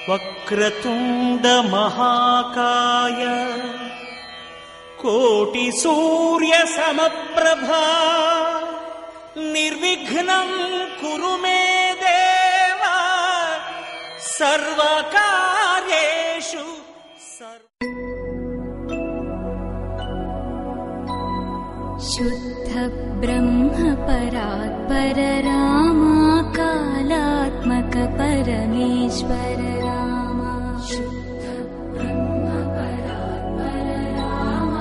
వక్రతుండ మహాకాయ కోటి సూర్య సమప్రభా నిర్విఘ్నం కురు మే దేవ సర్వకార్యేషు శుద్ధ బ్రహ్మ పరాత్పర రామ కాలాత్మక పరమేశ్వర రామ శుద్ధ బ్రహ్మ పరాత్పర రామ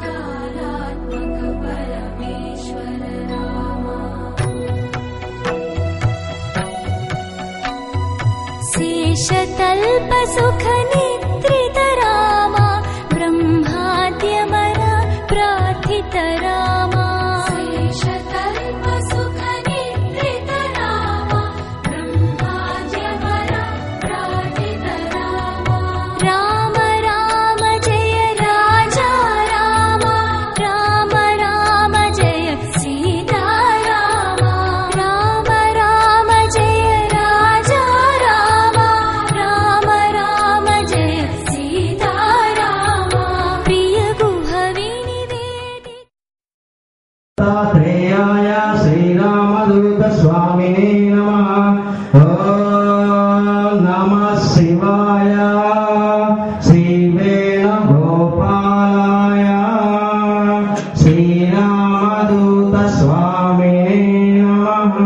కాలాత్మక పరమేశ్వర రామ శేషతల్ప సుఖ నిద్రిత రామ బ్రహ్మాద్యమర ప్రార్థిత రామ శేషతల్ప సుఖ నిద్రిత రామ బ్రహ్మాద్యమర ప్రార్థిత రామ రామ రామ జయ రాజా రామ రామ రామ జయ సీతా రామ రామ రామ జయ రాజా రామ రామ రామ జయ సీతా రామ ప్రియ గుహవి త్రేయాయ శ్రీరామదూత స్వామినే నమః. ఓం నమః శివాయ శ్రీ వేణుగోపాలాయ శ్రీరామదూత స్వామినే నమః.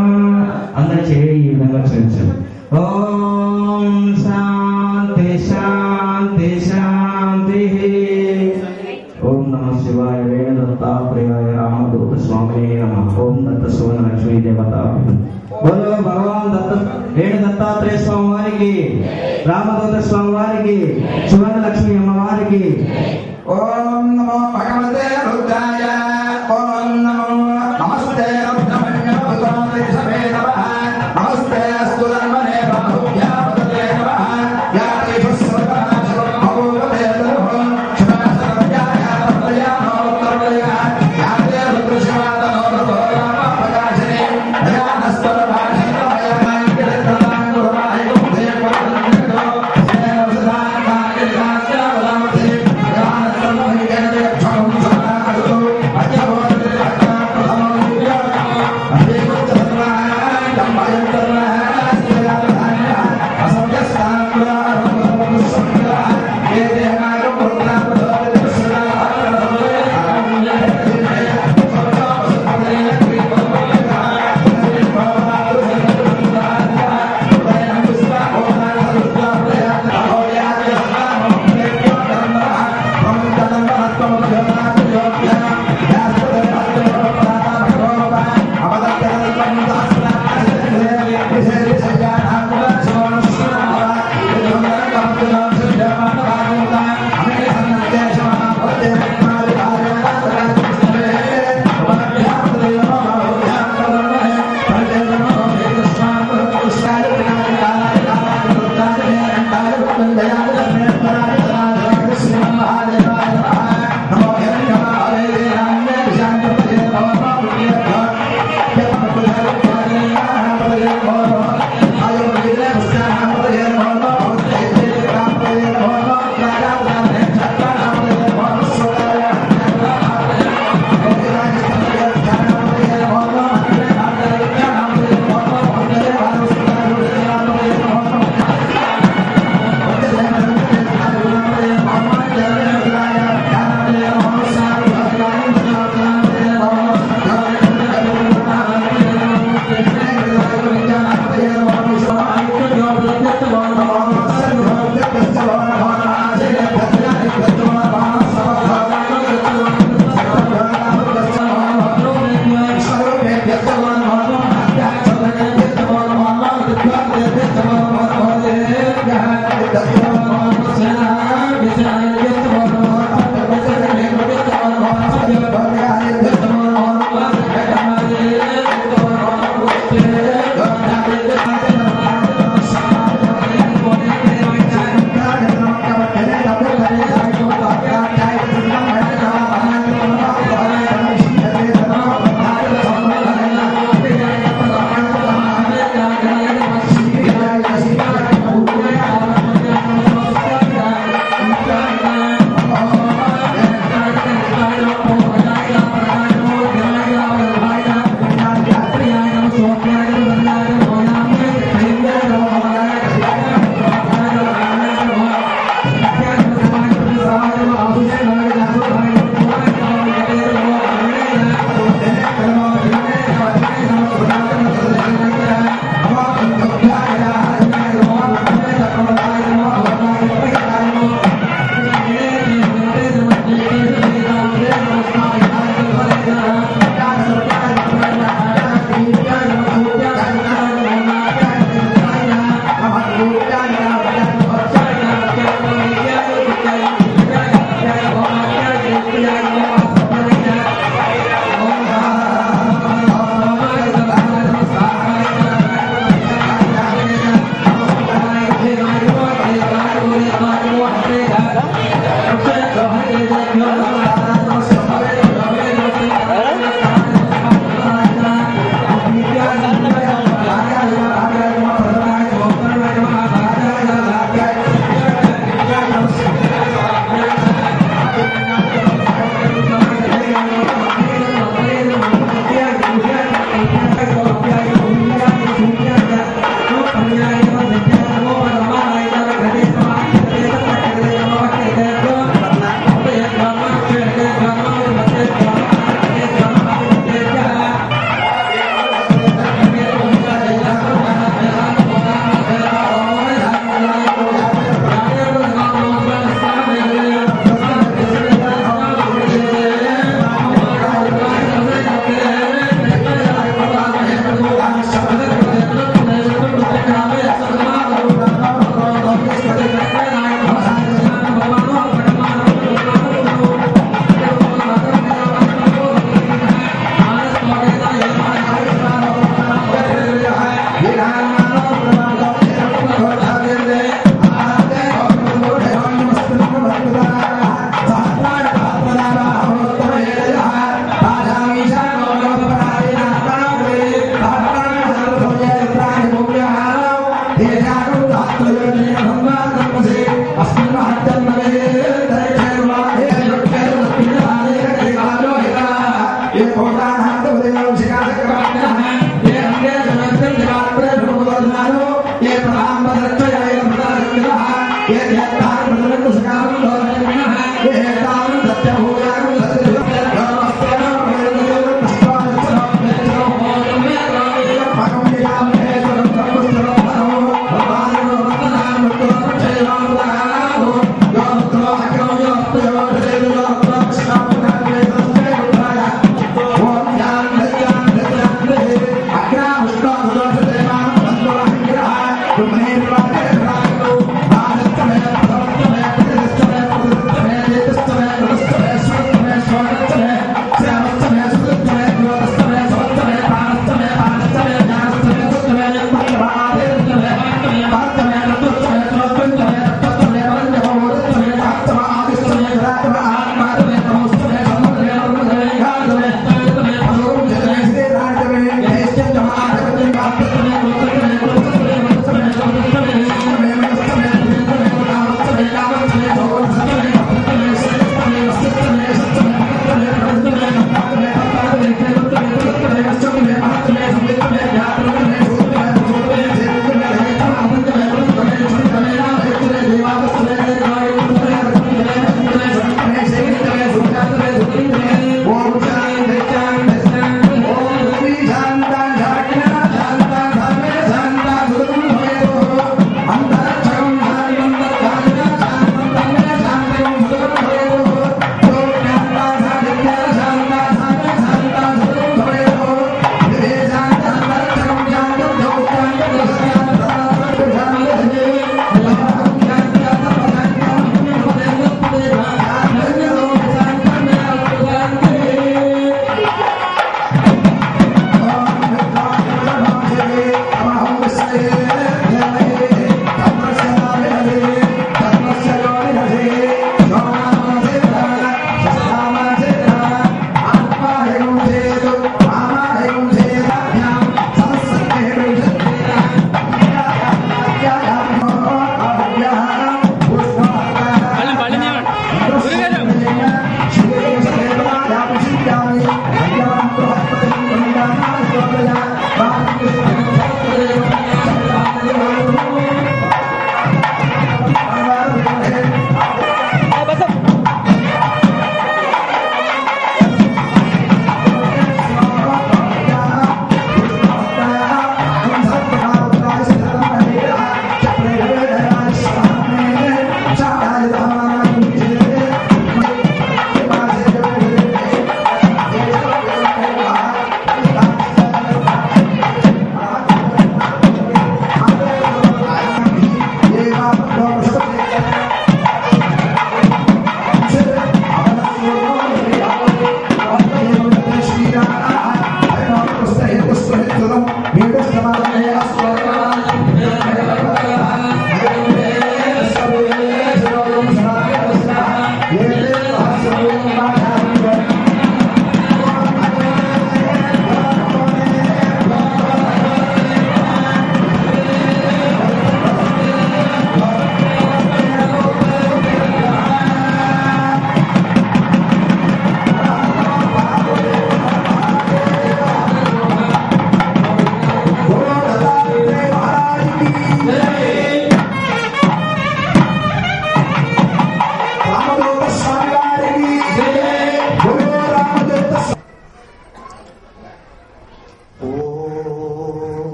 అందరూ చేయి ఈ విధంగా చేయించండి. ఓం శాంతి శాంతి శాంతి. ఓం నమః శివాయ వేణుదత్తాత్రేయాయ రామదూత స్వామినే నమః. ఓం దత్త సువర్ణ లక్ష్మీ దేవతా. బోలో భగవాన్ దత్త వేణు దత్తాత్రేయ స్వామి వారికి, రామదూత స్వామి వారికి, సువర్ణ లక్ష్మీ అమ్మవారికి. ఓం నమో భగవతే రుద్రాయ. ఓం నమో నమస్తే రుద్రమణ్యే నమః. నమస్తే అస్తు ధర్మనే బాహుభ్యా పదతే నమః. యా దేవస్వతాశం భగవతే ధర్మో శుభాసర్వ్యాయ ప్రయాణో కరుణయ. యా దే రుద్రశివాతనో రుద్రరామ ప్రకాశనే దయానస్వర భాషితమయ మాంగళప్రదాన గురువాయ గురుదే పరమేశ్వరో సేవసదానాయ రాజావలామతే జ్ఞానసంపన్నికనే క్షణం సదాకరుతో అజ్ఞావోదే అజ్ఞానప్రథమోద్యో అభిగుణసర్వాయ ధమ్మయంతర్వాయ శ్రీరామధాన్య అసంఖ్యస్థానురారుణముసంఖ్య ఏ దేహాయ పురుణాపదోదే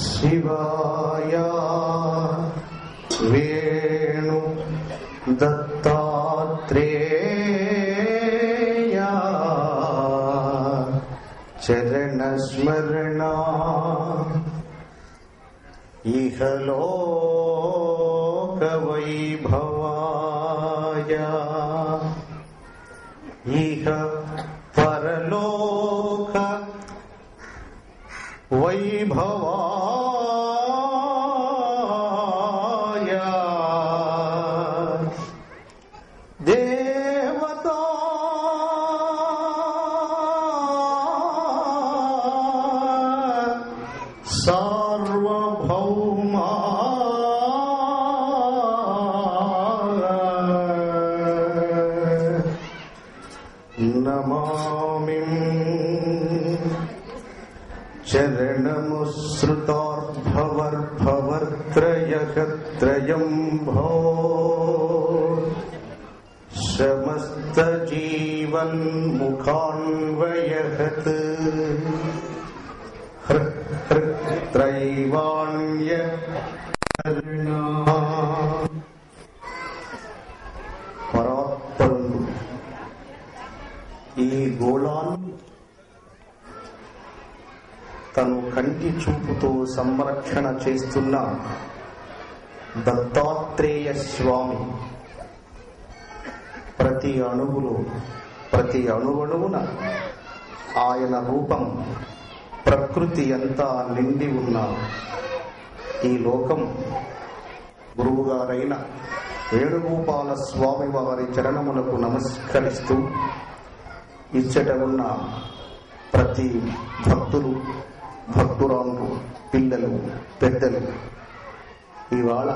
శివాయ వేణు దత్తాత్రేయ చరణ స్మరణ ఇహలోక వైభవాయ ఇహ పరలోక వైభవాయ దేవతా సార్వభౌమా నమామి చరణముశ్రుతార్భవర్భవర్త్రయగత్రయం భో సమస్తజీవన్ముఖాన్వయహత్ త్రైవాణ్య పరాత్పరుడు ఈ గోళాన్ని తను కంటి చూపుతో సంరక్షణ చేస్తున్న దత్తాత్రేయ స్వామి ప్రతి అణువులో ప్రతి అణువణువున ఆయన రూపం ప్రకృతి అంతా నిండి ఉన్న ఈ లోకం గురువుగారైన వేణుగోపాల స్వామి వారి చరణములకు నమస్కరిస్తూ ఇచ్చట ఉన్న ప్రతి భక్తులు భక్తురాలు పిల్లలు పెద్దలు ఇవాళ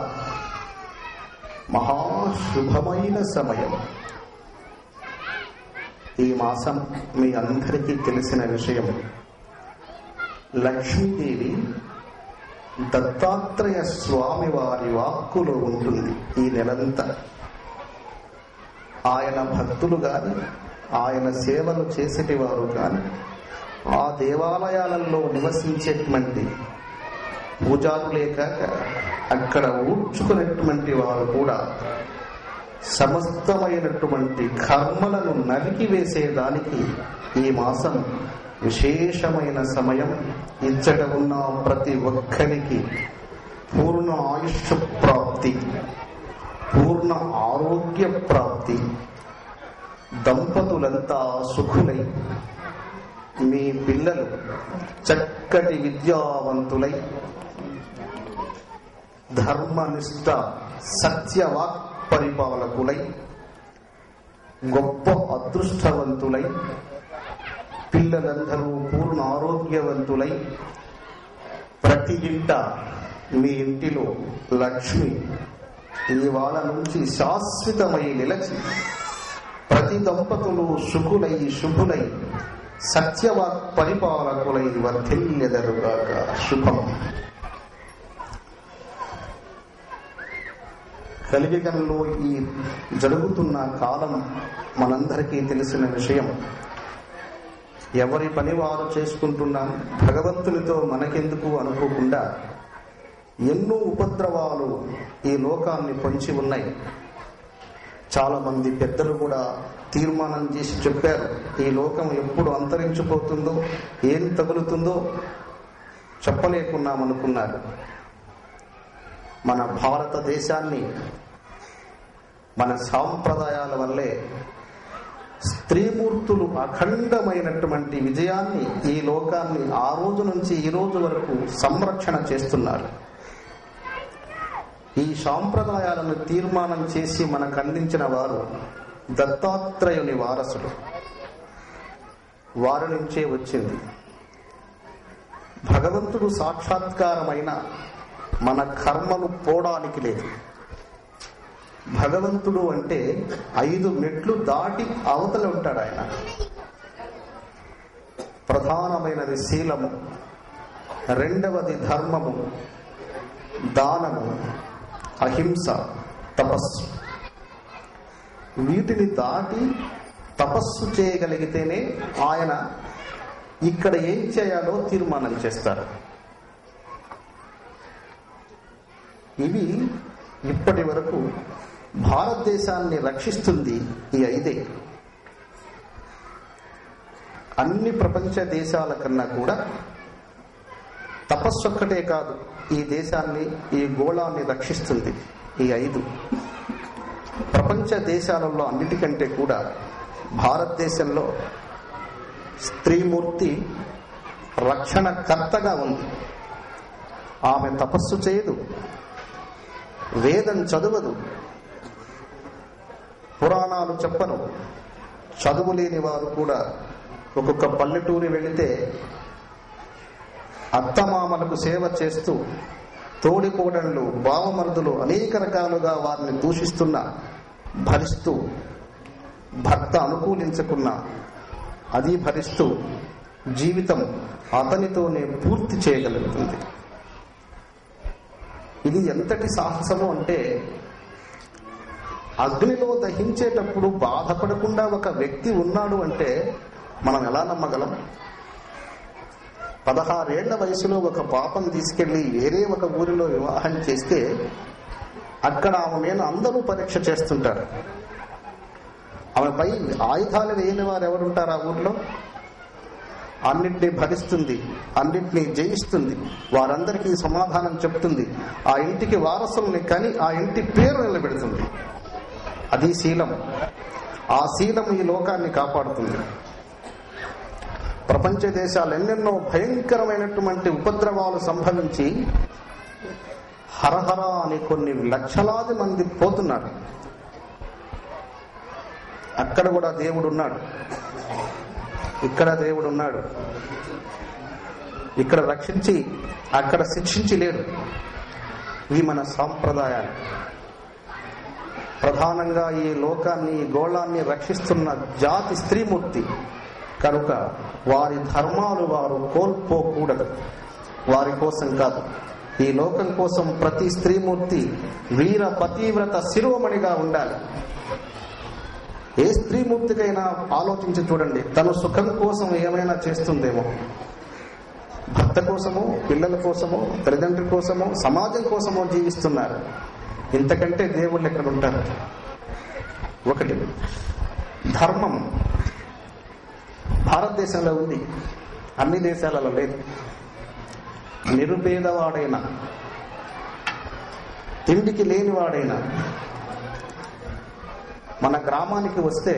మహాశుభమైన సమయం. ఈ మాసం మీ అందరికీ తెలిసిన విషయం. లక్ష్మీదేవి దత్తాత్రేయ స్వామి వారి వాక్కులో ఉంటుంది ఈ నెలంతా. ఆయన భక్తులు గాని ఆయన సేవలు చేసేటి వారు కాని ఆ దేవాలయాలలో నివసించేటువంటి పూజారులే కాక అక్కడ ఊడ్చుకునేటువంటి వారు కూడా సమస్తమైనటువంటి కర్మలను నరికివేసేదానికి ఈ మాసం విశేషమైన సమయం. ఇచ్చట ఉన్న ప్రతి ఒక్కరికి పూర్ణ ఆయుష్ ప్రాప్తి, పూర్ణ ఆరోగ్య ప్రాప్తి, దంపతులంతా సుఖులై, మీ పిల్లలు చక్కటి విద్యావంతులై, ధర్మనిష్ట సత్యవాక్ పరిపాలకులై, గొప్ప అదృష్టవంతులై, పిల్లలందరూ పూర్ణ ఆరోగ్యవంతులై, ప్రతి ఇంట మీ ఇంటిలో లక్ష్మి ఇవాళ నుంచి శాశ్వతమై నిలచి ప్రతి దంపతులు సుఖులై శుభులై సత్యవాక్ పరిపాలకులై వర్ధిల్లెదరుగాక. శుభం. కలియుగంలో ఈ జరుగుతున్న కాలం మనందరికీ తెలిసిన విషయం. ఎవరి పని వారు చేసుకుంటున్నాం, భగవంతునితో మనకెందుకు అనుకోకుండా ఎన్నో ఉపద్రవాలు ఈ లోకాన్ని పొంచి ఉన్నాయి. చాలా మంది పెద్దలు కూడా తీర్మానం చేసి చెప్పారు, ఈ లోకం ఎప్పుడు అంతరించిపోతుందో, ఏం తగులుతుందో చెప్పలేకున్నామనుకున్నారు. మన భారతదేశాన్ని మన సాంప్రదాయాల వల్లే స్త్రీమూర్తులు అఖండమైనటువంటి విజయాన్ని ఈ లోకాన్ని ఆ రోజు నుంచి ఈ రోజు వరకు సంరక్షణ చేస్తున్నారు. ఈ సాంప్రదాయాలను తీర్మానం చేసి మనకు అందించిన వారు దత్తాత్రేయుని వారసులు. వారి నుంచే వచ్చింది. భగవంతుడు సాక్షాత్కారమైన మన కర్మలు పోవడానికి లేదు. భగవంతుడు అంటే 5 మెట్లు దాటి అవతల ఉంటాడు ఆయన. ప్రధానమైనది శీలము, రెండవది ధర్మము, దానము, అహింస, తపస్సు. వీటిని దాటి తపస్సు చేయగలిగితేనే ఆయన ఇక్కడ ఏం చేయాలో తీర్మానం చేస్తారు. ఇవి ఇప్పటి వరకు భారతదేశాన్ని రక్షిస్తుంది ఈ 5. అన్ని ప్రపంచ దేశాల కన్నా కూడా తపస్సు ఒక్కటే కాదు ఈ దేశాన్ని, ఈ గోళాన్ని రక్షిస్తుంది ఈ 5. ప్రపంచ దేశాలలో అన్నిటికంటే కూడా భారతదేశంలో స్త్రీమూర్తి రక్షణకర్తగా ఉంది. ఆమె తపస్సు చేయదు, వేదం చదవదు, పురాణాలు చెప్పను. చదువు లేని వారు కూడా ఒక్కొక్క పల్లెటూరి వెళితే అత్తమామలకు సేవ చేస్తూ తోడికోడళ్ళు, బావమరుదులు అనేక రకాలుగా వారిని దూషిస్తున్నా, భరిస్తూ, భర్త అనుకూలించకున్నా అది భరిస్తూ జీవితం అతనితోనే పూర్తి చేయగలుగుతుంది. ఇది ఎంతటి సాహసము అంటే, అగ్నిలో దహించేటప్పుడు బాధపడకుండా ఒక వ్యక్తి ఉన్నాడు అంటే మనం ఎలా నమ్మగలం? 16 ఏళ్ల వయసులో ఒక పాపను తీసుకెళ్లి వేరే ఒక ఊరిలో వివాహం చేస్తే అక్కడ ఆమె మీద అందరూ పరీక్ష చేస్తుంటారు. ఆమెపై ఆయుధాలు వేయని వారు ఎవరుంటారు ఆ ఊర్లో? అన్నింటినీ భరిస్తుంది, అన్నింటినీ జయిస్తుంది, వారందరికీ సమాధానం చెప్తుంది, ఆ ఇంటికి వారసుల్ని కని ఆ ఇంటి పేరు నిలబెడుతుంది. అది శీలం. ఆ శీలం ఈ లోకాన్ని కాపాడుతుంది. ప్రపంచ దేశాలు ఎన్నెన్నో భయంకరమైనటువంటి ఉపద్రవాలు సంభవించి హరహర అని కొన్ని లక్షలాది మంది పోతున్నారు. అక్కడ కూడా దేవుడు ఉన్నాడు, ఇక్కడ దేవుడు ఉన్నాడు. ఇక్కడ రక్షించి అక్కడ శిక్షించి లేడు. ఇవి మన సాంప్రదాయాలు. ప్రధానంగా ఈ లోకాన్ని, ఈ గోళాన్ని రక్షిస్తున్న జాతి స్త్రీమూర్తి కనుక వారి ధర్మాలు వారు కోల్పోకూడదు. వారి కోసం కాదు, ఈ లోకం కోసం ప్రతి స్త్రీమూర్తి వీర పతివ్రత శిరోమణిగా ఉండాలి. ఏ స్త్రీమూర్తికైనా ఆలోచించి చూడండి, తను సుఖం కోసం ఏమైనా చేస్తుందేమో. భర్త కోసమో, పిల్లల కోసమో, తల్లిదండ్రుల కోసమో, సమాజం కోసమో జీవిస్తున్నారు. ఇంతకంటే దేవుళ్ళు ఎక్కడ ఉంటారు? ఒకటి ధర్మం భారతదేశంలో ఉంది, అన్ని దేశాలలో లేదు. నిరుపేదవాడైనా, తిండికి లేనివాడైనా మన గ్రామానికి వస్తే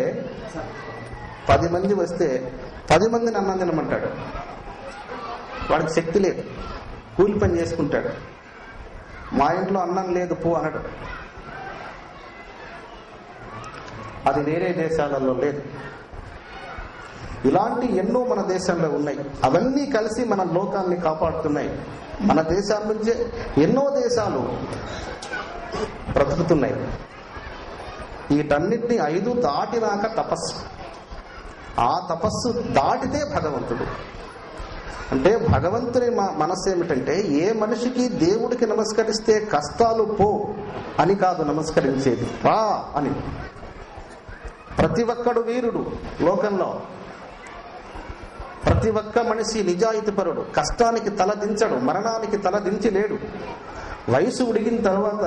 10 మంది వస్తే 10 మందిని అన్నం తినమంటాడు. వాడికి శక్తి లేదు, కూలి పని చేసుకుంటాడు. మా ఇంట్లో అన్నం లేదు పో అనడు. అది వేరే దేశాలలో లేదు. ఇలాంటి ఎన్నో మన దేశంలో ఉన్నాయి. అవన్నీ కలిసి మన లోకాన్ని కాపాడుతున్నాయి. మన దేశాల నుంచే ఎన్నో దేశాలు బ్రతుకుతున్నాయి. వీటన్నిటినీ 5 దాటినాక తపస్సు. ఆ తపస్సు దాటితే భగవంతుడు. అంటే భగవంతుని మనస్సు ఏమిటంటే, ఏ మనిషికి దేవుడికి నమస్కరిస్తే కష్టాలు పో అని కాదు నమస్కరించేది, పా అని. ప్రతి ఒక్కడు వీరుడు లోకంలో. ప్రతి ఒక్క మనిషి నిజాయితీపరుడు. కష్టానికి తల దించడు, మరణానికి తల దించి లేడు. వయసు ఉడిగిన తర్వాత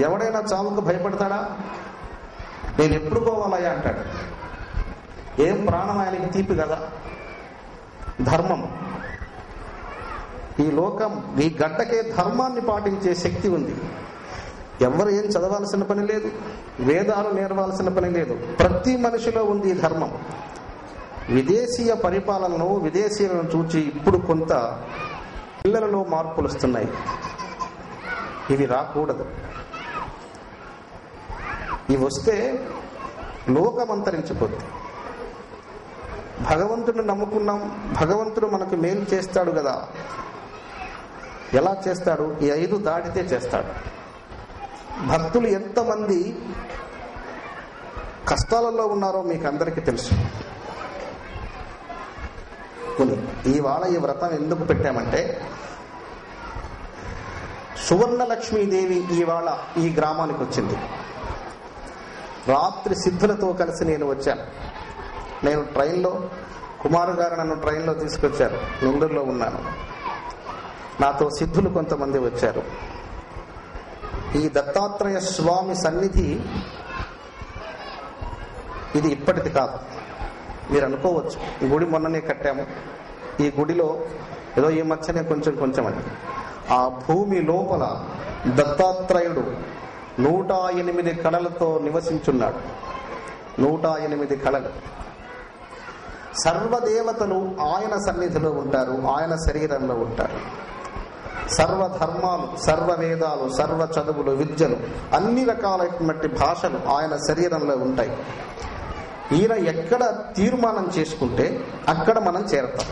ఎవడైనా చావుకు భయపడతాడా? నేను ఎప్పుడు పోవాలయ్యా అంటాడు. ఏం ప్రాణం ఆయనకి తీపి కదా. ధర్మం. ఈ లోకం, ఈ గడ్డకే ధర్మాన్ని పాటించే శక్తి ఉంది. ఎవరు ఏం చదవాల్సిన పని లేదు, వేదాలు నేర్వాల్సిన పని లేదు. ప్రతి మనిషిలో ఉంది ఈ ధర్మం. విదేశీయ పరిపాలనను, విదేశీయులను చూచి ఇప్పుడు కొంత పిల్లలలో మార్పులు వస్తున్నాయి. ఇవి రాకూడదు. ఇవి వస్తే లోకం అంతరించిపోతుంది. భగవంతుడిని నమ్ముకున్నాం, భగవంతుడు మనకు మేలు చేస్తాడు కదా. ఎలా చేస్తాడు? ఈ 5 దాటితే చేస్తాడు. భక్తులు ఎంతమంది కష్టాలలో ఉన్నారో మీకు అందరికీ తెలుసు. ఇవాళ ఈ వ్రతం ఎందుకు పెట్టామంటే, సువర్ణలక్ష్మీదేవి ఇవాళ ఈ గ్రామానికి వచ్చింది. రాత్రి సిద్ధులతో కలిసి నేను వచ్చాను. నేను ట్రైన్లో, కుమారు గారు నన్ను ట్రైన్లో తీసుకొచ్చారు. నెల్లూరులో ఉన్నాను. నాతో సిద్ధులు కొంతమంది వచ్చారు. ఈ దత్తాత్రేయ స్వామి సన్నిధి ఇది ఇప్పటిది కాదు. మీరు అనుకోవచ్చు, ఈ గుడి మొన్ననే కట్టాము, ఈ గుడిలో ఏదో ఈ మధ్యనే కొంచెం అని. ఆ భూమి లోపల దత్తాత్రేయుడు 108 కళలతో నివసించున్నాడు. 108 కళలు. సర్వదేవతలు ఆయన సన్నిధిలో ఉంటారు, ఆయన శరీరంలో ఉంటారు. సర్వధర్మాలు, సర్వ వేదాలు, సర్వ చదువులు, విద్యలు, అన్ని రకాలైనటువంటి భాషలు ఆయన శరీరంలో ఉంటాయి. ఈయన ఎక్కడ తీర్మానం చేసుకుంటే అక్కడ మనం చేరతాం.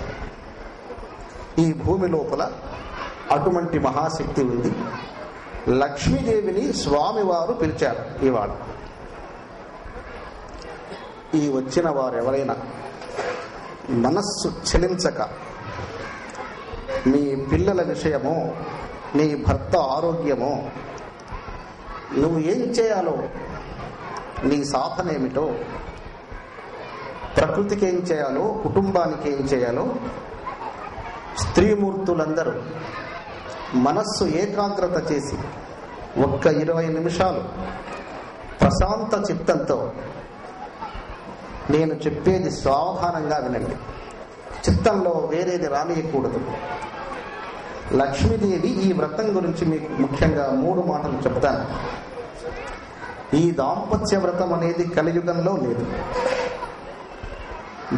ఈ భూమి లోపల అటువంటి మహాశక్తి ఉంది. లక్ష్మీదేవిని స్వామివారు పిలిచారు. ఇవాళ ఈ వచ్చిన వారు ఎవరైనా మనస్సు చలించక నీ పిల్లల విషయమో నీ భర్త ఆరోగ్యమో నువ్వు ఏం చేయాలో నీ సాధన ఏమిటో ప్రకృతికి ఏం చేయాలో కుటుంబానికి ఏం చేయాలో స్త్రీమూర్తులందరూ మనస్సు ఏకాగ్రత చేసి ఒక్క 20 నిమిషాలు ప్రశాంత చిత్తంతో నేను చెప్పేది సావధానంగా వినండి. చిత్తంలో వేరేది రానియకూడదు. లక్ష్మీదేవి ఈ వ్రతం గురించి మీకు ముఖ్యంగా 3 మాటలు చెప్తాను. ఈ దాంపత్య వ్రతం అనేది కలియుగంలో లేదు.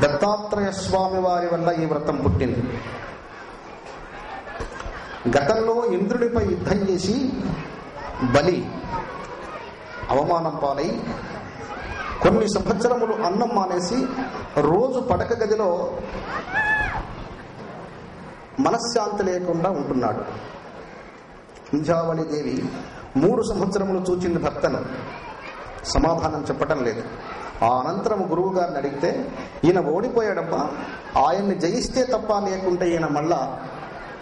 దత్తాత్రేయ స్వామి వారి వల్ల ఈ వ్రతం పుట్టింది. గతంలో ఇంద్రుడిపై యుద్ధం చేసి బలి అవమానం పాలై కొన్ని సంవత్సరములు అన్నం మానేసి రోజు పడక గదిలో మనశ్శాంతి లేకుండా ఉంటున్నాడు. కుంజావళి దేవి 3 సంవత్సరములు చూచింది భర్తను, సమాధానం చెప్పటం లేదు. ఆ అనంతరం గురువు గారిని అడిగితే ఈయన ఓడిపోయాడమ్మా, ఆయన్ని జయిస్తే తప్ప లేకుంటే ఈయన మళ్ళా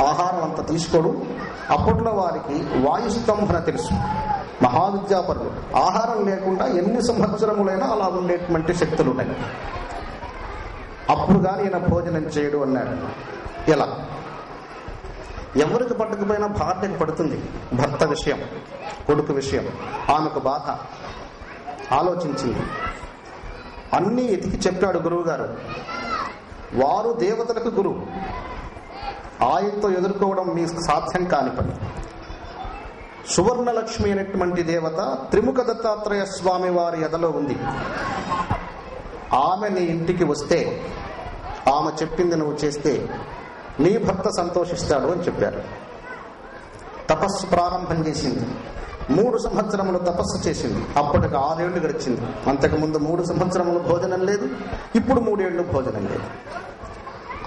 ఆహారం అంత తీసుకోడు. అప్పట్లో వారికి వాయుస్తంభన తెలుసు, మహావిద్యాపరులు. ఆహారం లేకుండా ఎన్ని సంవత్సరములైనా అలా ఉండేటువంటి శక్తులు ఉన్నాయి. అప్పుడు కానీ ఈయన భోజనం చేయడు అన్నాడు. ఎలా? ఎవరికి పట్టకపోయినా భార్యకు పడుతుంది. భర్త విషయం, కొడుకు విషయం, ఆమెకు బాధ. ఆలోచించింది, అన్నీ ఎతికి చెప్పాడు గురువు గారు. వారు దేవతలకు గురువు, ఆయనతో ఎదుర్కోవడం మీకు సాధ్యం కాని పని. సువర్ణలక్ష్మి అనేటువంటి దేవత త్రిముఖ దత్తాత్రేయ స్వామి వారి ఎదలో ఉంది. ఆమె నీ ఇంటికి వస్తే, ఆమె చెప్పింది నువ్వు చేస్తే నీ భర్త సంతోషిస్తాడు అని చెప్పారు. తపస్సు ప్రారంభం చేసింది. 3 సంవత్సరములు తపస్సు చేసింది. అప్పటికి 6 ఏళ్లు గడిచింది. అంతకుముందు 3 సంవత్సరములు భోజనం లేదు, ఇప్పుడు 3 ఏళ్లు భోజనం లేదు.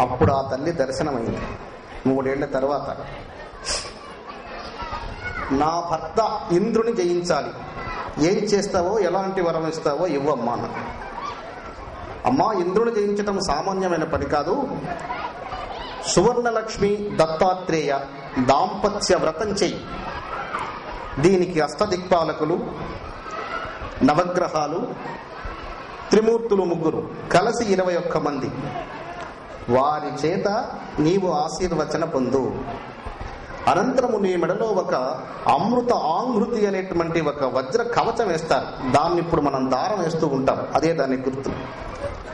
అప్పుడు ఆ తల్లి దర్శనమైంది. 3 ఏళ్ల తర్వాత, నా భర్త ఇంద్రుని జయించాలి, ఏం చేస్తావో ఎలాంటి వరం ఇస్తావో ఇవ్వమ్మా అన్న. అమ్మా, ఇంద్రుని జయించడం సామాన్యమైన పని కాదు. సువర్ణలక్ష్మి దత్తాత్రేయ దాంపత్య వ్రతం చెయ్యి. దీనికి అష్టదిక్పాలకులు, నవగ్రహాలు, త్రిమూర్తులు 3 కలిసి 21 మంది. వారి చేత నీవు ఆశీర్వచన పొందు. అనంతరము నీ మెడలో ఒక అమృత ఆంహృతి అనేటువంటి ఒక వజ్ర కవచం వేస్తారు. దాన్ని ఇప్పుడు మనం దారం వేస్తూ ఉంటాం, అదే దాని గుర్తు.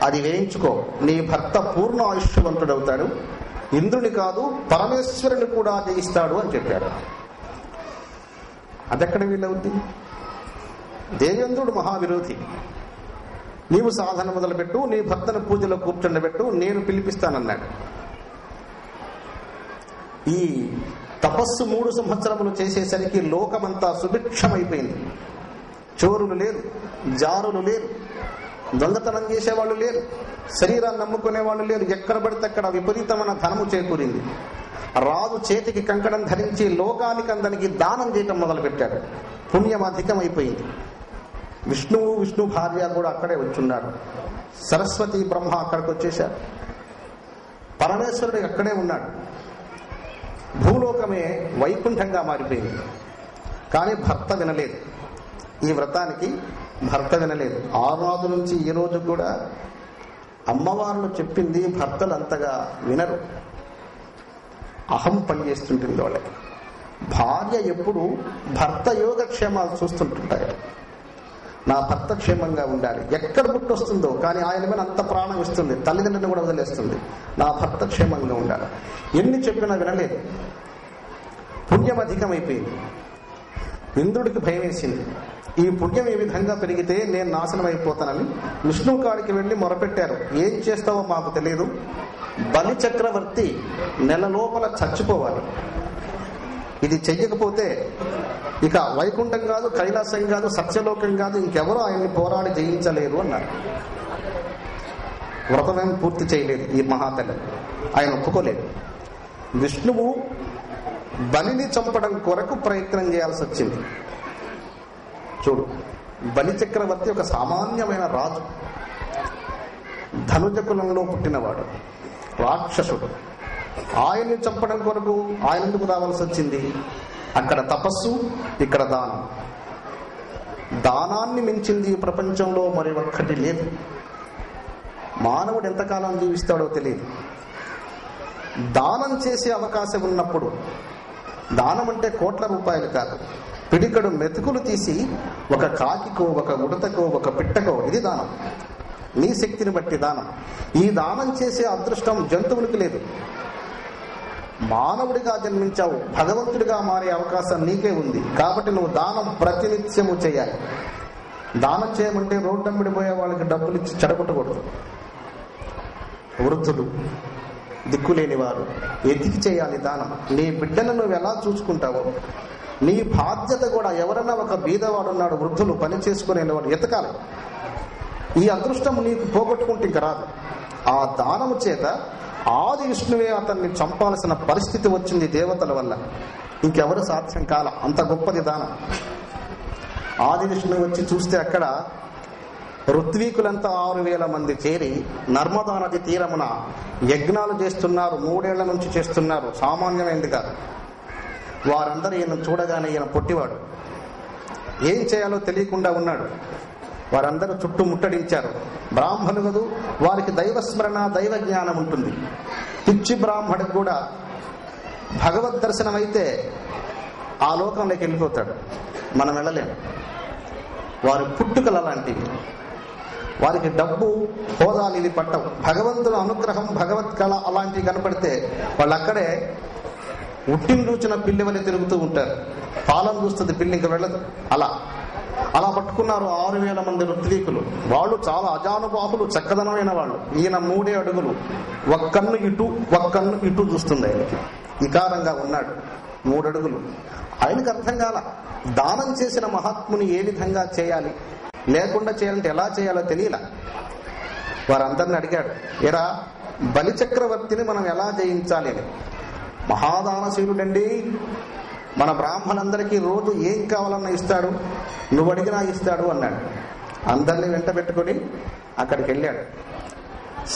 అది వేయించుకో. నీ భర్త పూర్ణ ఆయుష్యవంతుడవుతాడు. ఇంద్రుని కాదు పరమేశ్వరుని కూడా జయిస్తాడు అని చెప్పాడు. అదెక్కడ వీలవుద్ది? దేవేంద్రుడు మహావిరోధి. నీవు సాధన మొదలుపెట్టు, నీ భర్తను పూజలో కూర్చుండబెట్టు, నేను పిలిపిస్తానన్నాడు. ఈ తపస్సు 3 సంవత్సరములు చేసేసరికి లోకమంతా సుభిక్షమైపోయింది. చోరులు లేరు, జారులు లేరు, దొంగతనం చేసేవాళ్ళు లేరు, శరీరాన్ని నమ్ముకునే వాళ్ళు లేరు. ఎక్కడ పడితే అక్కడ విపరీతమైన ధనము చేకూరింది. రాజు చేతికి కంకణం ధరించి లోకానికి అందరికి దానం చేయటం మొదలుపెట్టాడు. పుణ్యం అధికమైపోయింది. విష్ణువు, విష్ణు భార్య కూడా అక్కడే వచ్చున్నాడు. సరస్వతి బ్రహ్మ అక్కడికి వచ్చేశారు. పరమేశ్వరుడు అక్కడే ఉన్నాడు. భూలోకమే వైకుంఠంగా మారిపోయింది. కానీ భర్త వినలేదు. ఈ వ్రతానికి భర్త వినలేదు. ఆ రోజు నుంచి ఈ రోజు కూడా అమ్మవార్లు చెప్పింది భర్తలు అంతగా వినరు. అహం పనిచేస్తుంటుంది వాళ్ళకి. భార్య ఎప్పుడు భర్త యోగక్షేమాలు చూస్తుంటుంటారు. నా భర్త క్షేమంగా ఉండాలి. ఎక్కడ పుట్టొస్తుందో కానీ ఆయన మీద అంత ప్రాణం ఇస్తుంది. తల్లిదండ్రులను కూడా వదిలేస్తుంది. నా భర్త క్షేమంగా ఉండాలి. ఎన్ని చెప్పినా వినలేదు. పుణ్యం అధికమైపోయింది. ఇంద్రుడికి భయం వేసింది. ఈ పుణ్యం ఈ విధంగా పెరిగితే నేను నాశనం అయిపోతానని విష్ణువు కాడికి వెళ్లి మొరపెట్టారు. ఏం చేస్తావో మాకు తెలియదు, బలి చక్రవర్తి నెల లోపల చచ్చిపోవాలి. ఇది చెయ్యకపోతే ఇక వైకుంఠం కాదు, కైలాసం కాదు, సత్యలోకం కాదు, ఇంకెవరో ఆయన్ని పోరాడి జయించలేరు అన్నారు. వ్రతమేం పూర్తి చేయలేదు ఈ మహాతల్లి. ఆయన ఒప్పుకోలేదు. విష్ణువు బలిని చంపడం కొరకు ప్రయత్నం చేయాల్సి వచ్చింది. చూడు, బలి చక్రవర్తి ఒక సామాన్యమైన రాజు. ధనుజ కులంలో పుట్టినవాడు, రాక్షసుడు. ఆయన్ని చంపడం కొరకు ఆయన ఎందుకు రావాల్సి వచ్చింది? అక్కడ తపస్సు, ఇక్కడ దానం. దానాన్ని మించింది ఈ ప్రపంచంలో మరి ఒక్కటి లేదు. మానవుడు ఎంతకాలం జీవిస్తాడో తెలియదు. దానం చేసే అవకాశం ఉన్నప్పుడు, దానం అంటే కోట్ల రూపాయలు కాదు, పిడికడు మెతుకులు తీసి ఒక కాకికో, ఒక ఉడతకో, ఒక పిట్టకో, ఇది దానం. నీ శక్తిని బట్టి దానం. ఈ దానం చేసే అదృష్టం జంతువులకు లేదు. మానవుడిగా జన్మించావు, భగవంతుడిగా మారే అవకాశం నీకే ఉంది. కాబట్టి నువ్వు దానం ప్రతినిత్యము చేయాలి. దానం చేయమంటే రోడ్డమ్మిడి పోయే వాళ్ళకి డబ్బులు ఇచ్చి చెడగొట్టకూడదు. వృద్ధులు, దిక్కులేని వారు, ఎతికి చేయాలి దానం. నీ బిడ్డను నువ్వు ఎలా చూసుకుంటావో నీ బాధ్యత కూడా. ఎవరన్నా ఒక బీదవాడు ఉన్నాడు, వృద్ధులు పని చేసుకునేవాడు, ఎతకాలి. ఈ అదృష్టం నీకు పోగొట్టుకుంటే ఇంక రాదు. ఆ దానము చేత ఆది విష్ణువే అతన్ని చంపాల్సిన పరిస్థితి వచ్చింది దేవతల వల్ల. ఇంకెవరు సాధ్యం కాల, అంత గొప్పది దానం. ఆది విష్ణువు వచ్చి చూస్తే అక్కడ ఋత్వీకులంతా 6,000 మంది చేరి నర్మదా నది తీరమున యజ్ఞాలు చేస్తున్నారు. 3 ఏళ్ల నుంచి చేస్తున్నారు. సామాన్యమైంది కాదు. వారందరూ ఈయన చూడగానే, ఈయన పొట్టివాడు, ఏం చేయాలో తెలియకుండా ఉన్నాడు. వారందరూ చుట్టూ ముట్టడించారు. బ్రాహ్మణులు వారికి దైవస్మరణ, దైవ జ్ఞానం ఉంటుంది. పిచ్చి బ్రాహ్మణుడికి కూడా భగవద్ దర్శనం అయితే ఆ లోకంలోకి వెళ్ళిపోతాడు. మనం వెళ్ళలేము. వారి పుట్టుకలు అలాంటివి. వారికి డబ్బు, హోదాలు ఇవి పట్టవు. భగవంతుని అనుగ్రహం, భగవత్ కళ అలాంటివి కనపడితే వాళ్ళు అక్కడే ఉట్టిని చూచిన పిల్లి వల్ల తిరుగుతూ ఉంటారు. పాలన చూస్తుంది పిల్లి, ఇంకా వెళ్ళదు. అలా పట్టుకున్నారు 6,000 మంది ఋత్వీకులు. వాళ్ళు చాలా అజానుబాహులు, చక్కదనమైన వాళ్ళు. ఈయన 3 అడుగులు, ఒక్కన్ను ఇటు ఒక్కన్ను ఇటు చూస్తుంది. ఆయనకి వికారంగా ఉన్నాడు, 3 అడుగులు. ఆయనకు అర్థం కాల దానం చేసిన మహాత్ముని ఏ విధంగా చేయాలి, లేకుండా చేయాలంటే ఎలా చేయాలో తెలియలా. వారందరిని అడిగాడు, ఎరా బలిచక్రవర్తిని మనం ఎలా జయించాలి అని. మహాదానశీలుడండి, మన బ్రాహ్మణులందరికీ రోజు ఏం కావాలన్నా ఇస్తాడు, నువ్వు అడిగినా ఇస్తాడు అన్నాడు. అందరినీ వెంట పెట్టుకుని అక్కడికి వెళ్ళాడు.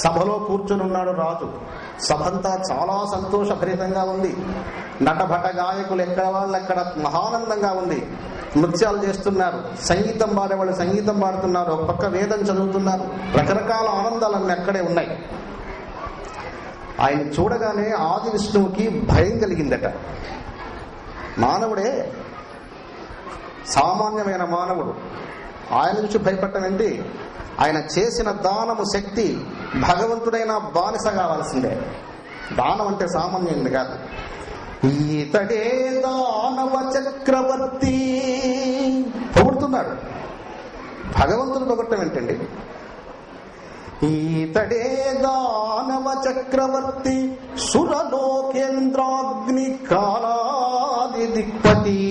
సభలో కూర్చొని ఉన్నాడు రాజు. సభంతా చాలా సంతోషభరితంగా ఉంది. నటభట గాయకులు ఎక్కడ వాళ్ళు అక్కడ మహానందంగా ఉంది. నృత్యాలు చేస్తున్నారు, సంగీతం పాడేవాళ్ళు సంగీతం పాడుతున్నారు, ఒక పక్క వేదం చదువుతున్నారు. రకరకాల ఆనందాలన్నీ అక్కడే ఉన్నాయి. ఆయన చూడగానే ఆది విష్ణువుకి భయం కలిగిందట. మానవుడే, సామాన్యమైన మానవుడు, ఆయన నుంచి భయపడటం ఏంటి? ఆయన చేసిన దానము శక్తి భగవంతుడైన బానిస కావాల్సిందే. దానం అంటే సామాన్యుడు కాదు. ఈతడే దానవ చక్రవర్తి పొగుడుతున్నాడు. భగవంతుడు పొగట్టం ఏంటండి? ఈతడే దానవ చక్రవర్తి సురలోకేంద్రాగ్ని కాలాది దిక్పతి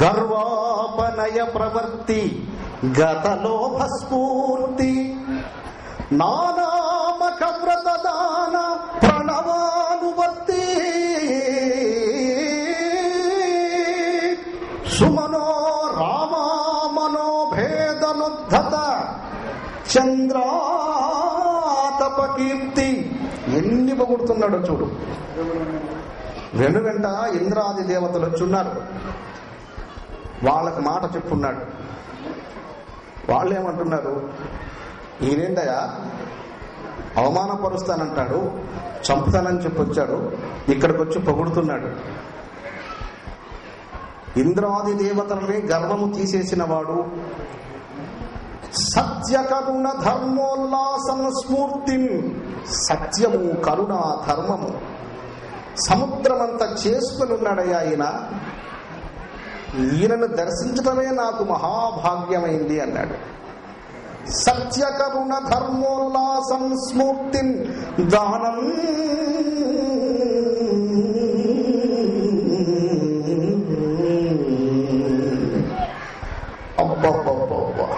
గర్వాపనయ ప్రవర్తి గతలోభస్ఫూర్తి నానామక వ్రతదాన ప్రణవానువర్తి సుమనో రామా మనోభేదనుద్ధత చంద్రాతపకీర్తి. ఎన్ని పొగుడుతున్నాడో చూడు. వెనువెంట ఇంద్రాది దేవతలు వచ్చున్నారు. వాళ్ళకు మాట చెప్పున్నాడు. వాళ్ళు ఏమంటున్నారు? ఈయనేంటయా అవమానపరుస్తానంటాడు, చంపుతానని చెప్పొచ్చాడు, ఇక్కడికి వచ్చి పొగుడుతున్నాడు. ఇంద్రాది దేవతలని గర్వము తీసేసిన వాడు, సత్య కరుణ ధర్మోల్లాసం స్ఫూర్తి. సత్యము, కరుణ, ధర్మము సముద్రమంతా చేసుకుని ఉన్నాడయ్యా ఈయన. ఈయనను దర్శించడమే నాకు మహాభాగ్యమైంది అన్నాడు. సత్య కరుణ ధర్మోల్లాసం స్ఫూర్తి దానం అబ్బబ్బబ్బబ్బా.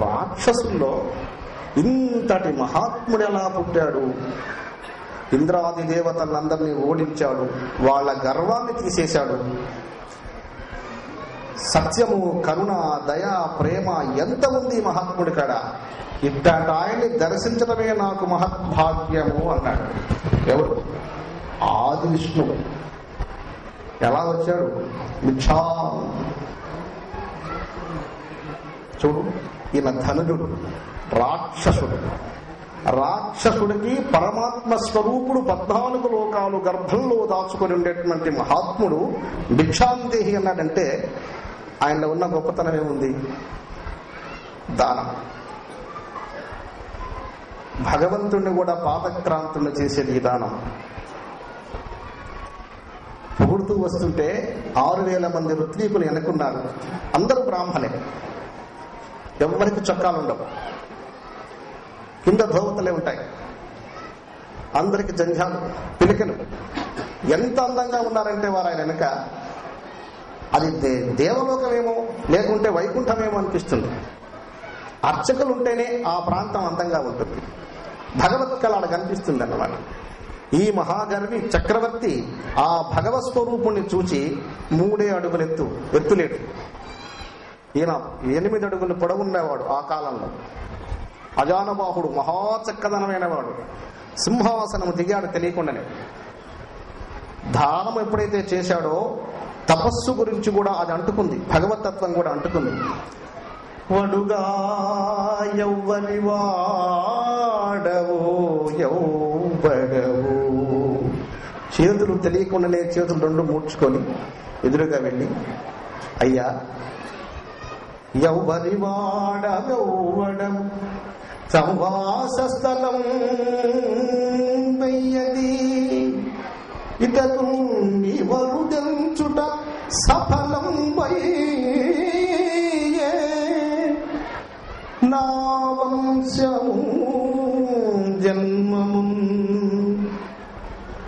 రాక్షసుల్లో ఇంతటి మహాత్ముడు ఎలా పుట్టాడు? ఇంద్రాది దేవతలందరినీ ఓడించాడు, వాళ్ళ గర్వాన్ని తీసేశాడు. సత్యము, కరుణ, దయ, ప్రేమ ఎంత ఉంది మహాత్ముడి కాడ. ఇట్లాంటి ఆయన్ని దర్శించడమే నాకు మహద్భాగ్యము అన్నాడు. ఎవరు? ఆది విష్ణువు. ఎలా వచ్చాడు? మిథ్యా. చూడు, ఈయన ధనుడు, రాక్షసుడు. రాక్షసుడికి పరమాత్మ స్వరూపుడు 14 లోకాలు గర్భంలో దాచుకొని ఉండేటువంటి మహాత్ముడు భిక్షాందేహి అన్నాడంటే ఆయనలో ఉన్న గొప్పతనం ఏముంది? దానం. భగవంతుణ్ణి కూడా పాదక్రాంతుని చేసేది ఈ దానం. పొగుడుతూ వస్తుంటే 6000 మంది ఋత్వీకులు ఎన్నుకున్నారు. అందరూ బ్రాహ్మణే, ఎవరికి చొక్కాలు ఉండవు, కింద ధోవతలే ఉంటాయి, అందరికి జంఝాలు, పిలికలు. ఎంత అందంగా ఉన్నారంటే వారు ఆయన వెనుక అది దేవలోకమేమో లేకుంటే వైకుంఠమేమో అనిపిస్తుంది. అర్చకులు ఉంటేనే ఆ ప్రాంతం అందంగా ఉంటుంది, భగవత్ కళ కనిపిస్తుంది అన్నమాట. ఈ మహాగర్వి చక్రవర్తి ఆ భగవత్ స్వరూపుణ్ణి చూచి 3 అడుగులు ఎత్తులేడు. ఈయన 8 అడుగులు పొడవున్నవాడు. ఆ కాలంలో అజానబాహుడు, మహాచక్కదనమైన వాడు. సింహాసనం దిగాడు తెలియకుండానే. దానం ఎప్పుడైతే చేశాడో తపస్సు గురించి కూడా అది అంటుకుంది, భగవతత్వం కూడా అంటుకుంది. వడుగా యౌవని వాడవో యౌబడవో. చేతులు తెలియకుండానే చేతులు 2 మూడ్చుకొని ఎదురుగా వెళ్ళి, అయ్యా యౌవని వాడవడం సంవాస స్థలం వెయ్యది ఇతను నివరుదంచుట సఫలం వయ్యే నా వంశము జన్మము.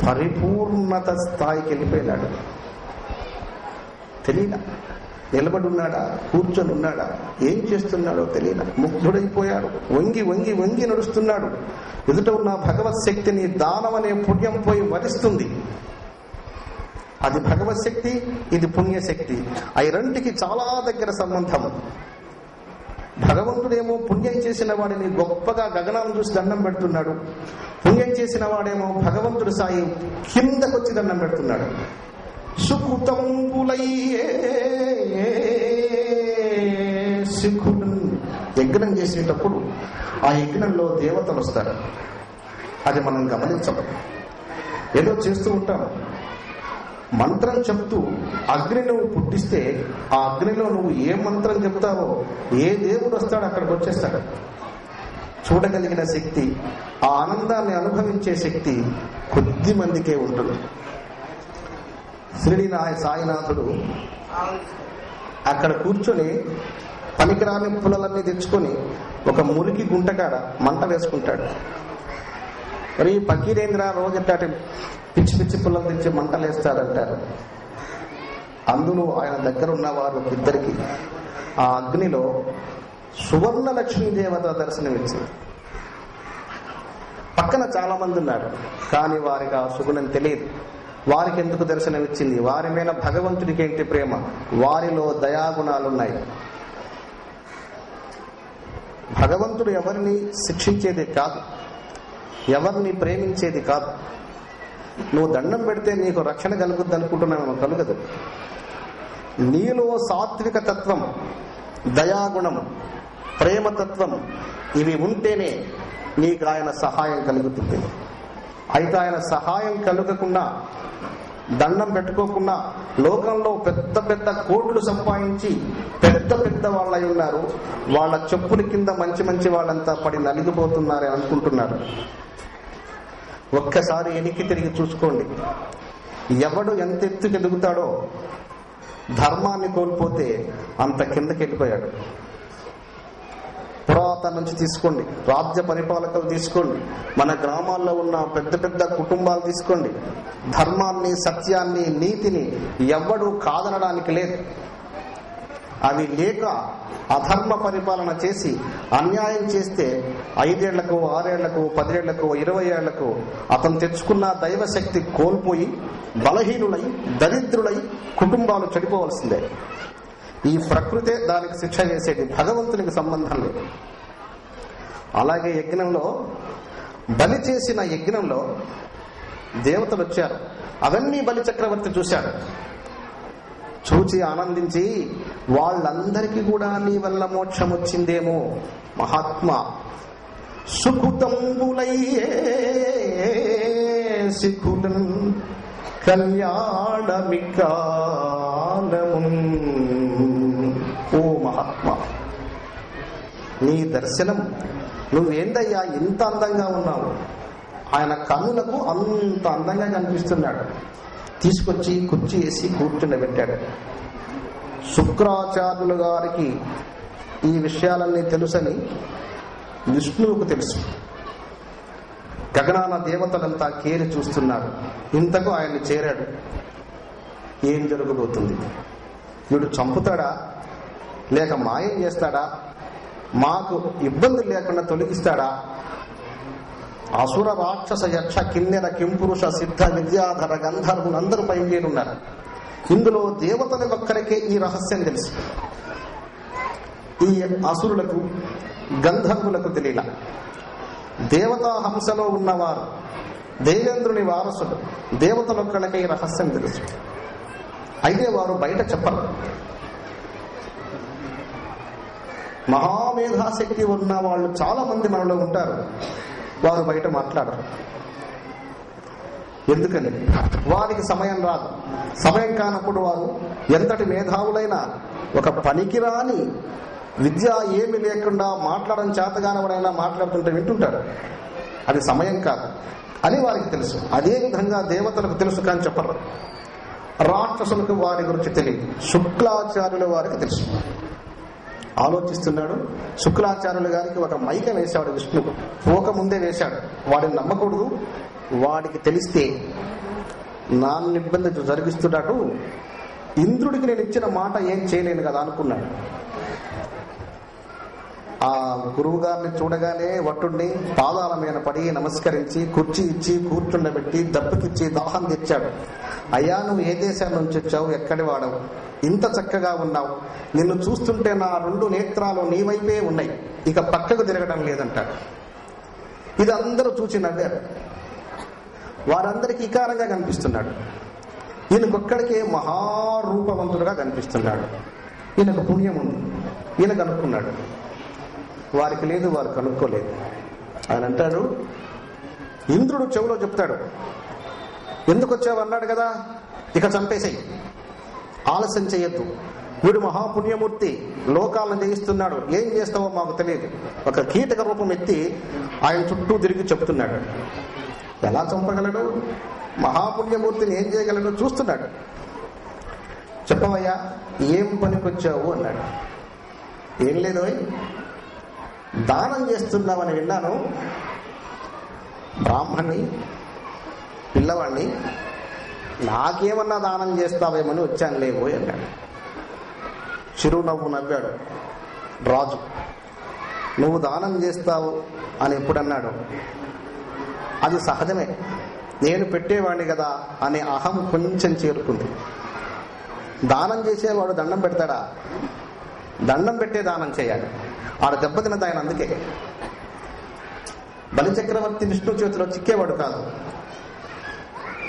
పరిపూర్ణత స్థాయికి వెళ్ళిపోయినాడు. తెలియదా? నిలబడి ఉన్నాడా, కూర్చొని ఉన్నాడా, ఏం చేస్తున్నాడో తెలియదు. ముగ్ధుడైపోయాడు. వంగి వంగి వంగి నడుస్తున్నాడు. ఎదుట ఉన్న భగవత్ శక్తిని దానం అనే పుణ్యం పోయి వరిస్తుంది. అది భగవత్ శక్తి, ఇది పుణ్యశక్తి. ఆ రెంటికి చాలా దగ్గర సంబంధం. భగవంతుడేమో పుణ్యం చేసిన వాడిని గొప్పగా గగనాన్ని చూసి దండం పెడుతున్నాడు. పుణ్యం చేసిన వాడేమో భగవంతుడి సాయి కిందకొచ్చి దండం పెడుతున్నాడు. సుకృతంబులయ్యే శిఖుడు యజ్ఞం చేసేటప్పుడు ఆ యజ్ఞంలో దేవతలు వస్తారు. అది మనం గమనించము. ఏదో చేస్తూ ఉంటాం. మంత్రం చెప్తూ అగ్ని నువ్వు పుట్టిస్తే ఆ అగ్నిలో నువ్వు ఏ మంత్రం చెప్తావో ఏ దేవుడు వస్తాడో అక్కడికి వచ్చేస్తాడు. చూడగలిగిన శక్తి, ఆ ఆనందాన్ని అనుభవించే శక్తి కొద్ది మందికే ఉంటుంది. షిరిడి సాయినాథుడు అక్కడ కూర్చొని పనికిరాని పుల్లలన్నీ తెచ్చుకొని ఒక మురికి గుంటకాడ మంట వేసుకుంటాడు. మరి పకీరేంద్ర రోజుటాటి పిచ్చి పిచ్చి పుల్లలు తెచ్చి మంటలు వేస్తాడంటారు. అందులో ఆయన దగ్గర ఉన్న వారు ఇద్దరికి ఆ అగ్నిలో సువర్ణ లక్ష్మీ దేవత దర్శనమిచ్చింది. పక్కన చాలా మంది ఉన్నారు, కానీ వారికి ఆ సుగుణం తెలియదు. వారికి ఎందుకు దర్శనమిచ్చింది? వారి మీద భగవంతుడికి ఏంటి ప్రేమ? వారిలో దయాగుణాలున్నాయి. భగవంతుడు ఎవరిని శిక్షించేది కాదు, ఎవరిని ప్రేమించేది కాదు. నువ్వు దండం పెడితే నీకు రక్షణ కలుగుద్ది అనుకుంటున్నావు, కలుగదు. నీలో సాత్విక తత్వం, దయాగుణం, ప్రేమతత్వం ఇవి ఉంటేనే నీకు ఆయన సహాయం కలుగుతుంది. అయితే ఆయన సహాయం కలగకుండా, దండం పెట్టుకోకుండా లోకంలో పెద్ద పెద్ద కోట్లు సంపాదించి పెద్ద పెద్ద వాళ్ళై ఉన్నారు. వాళ్ళ చెప్పుల కింద మంచి మంచి వాళ్ళంతా పడి నలిగిపోతున్నారని అనుకుంటున్నారు. ఒక్కసారి వెనక్కి తిరిగి చూసుకోండి. ఎవడు ఎంత ఎత్తుకు ఎదుగుతాడో ధర్మాన్ని కోల్పోతే అంత కిందకి వెళ్ళిపోయాడు. పురాతన నుంచి తీసుకోండి, రాజ్య పరిపాలకులు తీసుకోండి, మన గ్రామాల్లో ఉన్న పెద్ద పెద్ద కుటుంబాలు తీసుకోండి. ధర్మాన్ని, సత్యాన్ని, నీతిని ఎవ్వడూ కాదనడానికి లేదు. అవి లేక అధర్మ పరిపాలన చేసి అన్యాయం చేస్తే 5 ఏళ్లకు, 6 ఏళ్లకు, 10 ఏళ్లకు, 20 ఏళ్లకు అతను తెచ్చుకున్న దైవశక్తి కోల్పోయి బలహీనులై, దరిద్రులై కుటుంబాలు చెడిపోవలసిందే. ఈ ప్రకృతే దానికి శిక్ష వేసేది, భగవంతునికి సంబంధం లేదు. అలాగే యజ్ఞంలో బలి చేసిన యజ్ఞంలో దేవతలు వచ్చారు. అవన్నీ బలి చక్రవర్తి చూశాడు. చూచి ఆనందించి వాళ్ళందరికీ కూడా నీ వల్ల మోక్షం వచ్చిందేమో మహాత్మా, సుకృతంబులయ్యే సిఖులన్ కళ్యాణమికాలము. ఓ మహాత్మా, నీ దర్శనం, నువ్వేందయ్యా ఇంత అందంగా ఉన్నావు. ఆయన కన్నులకు అంత అందంగా కనిపిస్తున్నాడు. తీసుకొచ్చి కుర్చీ వేసి కూర్చుండబెట్టాడు. శుక్రాచార్యులు గారికి ఈ విషయాలన్నీ తెలుసని విష్ణువుకు తెలుసు. గగనాన దేవతలంతా కేరి చూస్తున్నారు. ఇంతకు ఆయన్ని చేరాడు. ఏం జరగబోతుంది? వీడు చంపుతాడా, లేక మాయం చేస్తాడా, మాకు ఇబ్బందులు లేకుండా తొలగిస్తాడా? అసుర రాక్షస యక్ష కిన్నెర కింపురుష సిద్ధ విద్యాధర గంధర్వులు అందరూ పైన. ఇందులో దేవతల ఒక్కరికే ఈ రహస్యం తెలుసు. ఈ అసురులకు గంధర్వులకు తెలియల. దేవతా హంసలో ఉన్నవారు, దేవేంద్రుని వారసులు, దేవతలొక్కడికే ఈ రహస్యం తెలుసు. అయితే వారు బయట చెప్పరు. మహామేధాశక్తి ఉన్న వాళ్ళు చాలా మంది మనలో ఉంటారు. వారు బయట మాట్లాడరు. ఎందుకని? వారికి సమయం రాదు. సమయం కానప్పుడు వారు ఎంతటి మేధావులైనా ఒక పనికిరాని విద్య ఏమి లేకుండా మాట్లాడడం చేతగానవడైనా మాట్లాడుతుంటే వింటుంటారు. అది సమయం కాదు అని వారికి తెలుసు. అదే విధంగా దేవతలకు తెలుసు కానీ చెప్పరు. రాక్షసులకు వారి గురించి తెలియదు. శుక్లాచార్యుల వారికి తెలుసు. ఆలోచిస్తున్నాడు. శుక్లాచార్యులు గారికి ఒక మైకం వేశాడు విష్ణువు. పోకముందే వేశాడు. వాడిని నమ్మకూడదు. వాడికి తెలిస్తే నాన్న ఇబ్బంది జరిగిస్తున్నాడు. ఇంద్రుడికి నేను ఇచ్చిన మాట ఏం చేయలేను కదా అనుకున్నాడు. ఆ గురువు గారిని చూడగానే వట్టుడిని పాదాల మీద పడి నమస్కరించి కుర్చీ ఇచ్చి కూర్చుండబెట్టి దప్పుకిచ్చి దాహం తెచ్చాడు. అయ్యా, నువ్వు ఏ దేశం నుంచి వచ్చావు, ఎక్కడి వాడవు, ఇంత చక్కగా ఉన్నావు, నిన్ను చూస్తుంటే నా 2 నేత్రాలు నీ వైపే ఉన్నాయి, ఇక పక్కకు తిరగడం లేదంటాడు. ఇది అందరూ చూసి నవ్వారు. వారందరికీ ఇకారంగా కనిపిస్తున్నాడు. ఈయనకొక్కడికే మహారూపవంతుడుగా కనిపిస్తున్నాడు. ఈయనకు పుణ్యం ఉంది. ఈయన కనుక్కున్నాడు. వారికి లేదు, వారు కనుక్కోలేదు. ఆయన అంటాడు, ఇంద్రుడు చెవులో చెప్తాడు, ఎందుకు వచ్చావు అన్నాడు కదా, ఇక చంపేసేయి, ఆలస్యం చేయొద్దు, వీడు మహాపుణ్యమూర్తి, లోకాలను జయిస్తున్నాడు, ఏం చేస్తావో మాకు తెలియదు. ఒక కీటక రూపం ఎత్తి ఆయన చుట్టూ తిరిగి చెప్తున్నాడు. ఎలా చంపగలడు? మహాపుణ్యమూర్తిని ఏం చేయగలడు చూస్తున్నాడు. చెప్పవయ్యా, ఏం పనికొచ్చావు అన్నాడు. ఏం లేదు, దానం చేస్తున్నామని విన్నాను, బ్రాహ్మణ్ణి, పిల్లవాడిని, నాకేమన్నా దానం చేస్తావేమని వచ్చాను లేవు అన్నాడు. చిరునవ్వు నవ్వాడు రాజు. నువ్వు దానం చేస్తావు అని ఎప్పుడన్నాడు? అది సహజమే, నేను పెట్టేవాడిని కదా అనే అహం కొంచెం చేరుకుంది. దానం చేసేవాడు దండం పెడతాడా? దండం పెట్టే దానం చేయాలి. ఆడ దెబ్బతిన్నది ఆయన. అందుకే బలిచక్రవర్తి విష్ణు చేతిలో చిక్కేవాడు కాదు.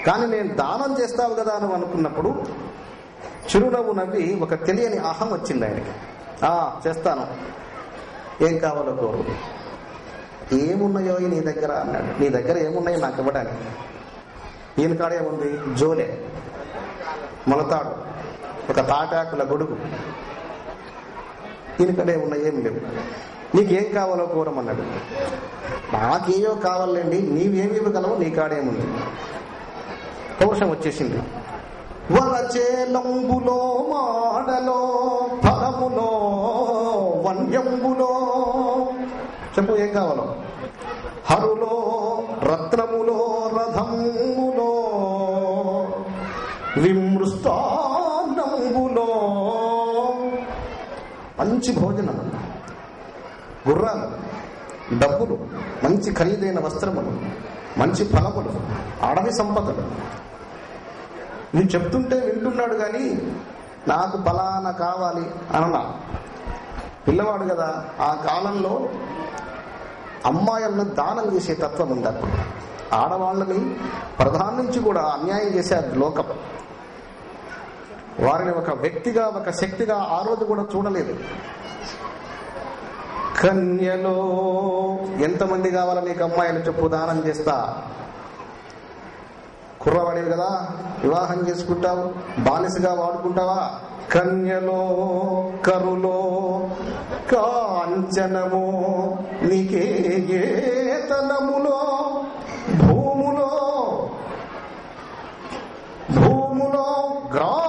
కానీ నేను దానం చేస్తావు కదా అని అనుకున్నప్పుడు చిరునవ్వు నవ్వి ఒక తెలియని అహం వచ్చింది ఆయనకి. చేస్తాను, ఏం కావాలో కోరు. ఏమున్నాయో నీ దగ్గర అన్నాడు. నీ దగ్గర ఏమున్నాయో నాకు ఇవ్వడానికి. ఈయన కాడ ఏముంది? జోలే, మొలతాడు, ఒక తాటాకుల గొడుగు. ఈయన కాడ ఏమున్నాయి? ఏం లేవు. నీకేం కావాలో కోరమన్నాడు. నాకేయో కావాలండి, నీవేమి ఇవ్వగలవు, నీ కాడేముంది? పౌరుషం వచ్చేసింది. వరచేలంబులో మాడలో ఫలములో వన్యంబులో, చెప్పు ఏం కావాలో. హరులో రత్నములో రథములో విమృష్టాన్నంబులో, మంచి భోజనం, గుర్రాలు, డబ్బులు, మంచి ఖరీదైన వస్త్రములు, మంచి ఫలములు, అడవి సంపదలు. నేను చెప్తుంటే వింటున్నాడు కానీ నాకు ఫలానా కావాలి అన్నా. పిల్లవాడు కదా, ఆ కాలంలో అమ్మాయిలను దానం చేసే తత్వం ఉంది. అప్పుడు ఆడవాళ్ళని ప్రధాన నుంచి కూడా అన్యాయం చేశారు లోకం. వారిని ఒక వ్యక్తిగా, ఒక శక్తిగా ఆ రోజు కూడా చూడలేదు. కన్యలో ఎంతమంది కావాలా నీకు అమ్మాయిలు చెప్పు, దానం చేస్తా. కుర్రవాడివి కదా, వివాహం చేసుకుంటావు, బానిసగా వాడుకుంటావా? కన్యలో కరులో కాంచనమో నీకే తనములో భూములో గ్రామంబులో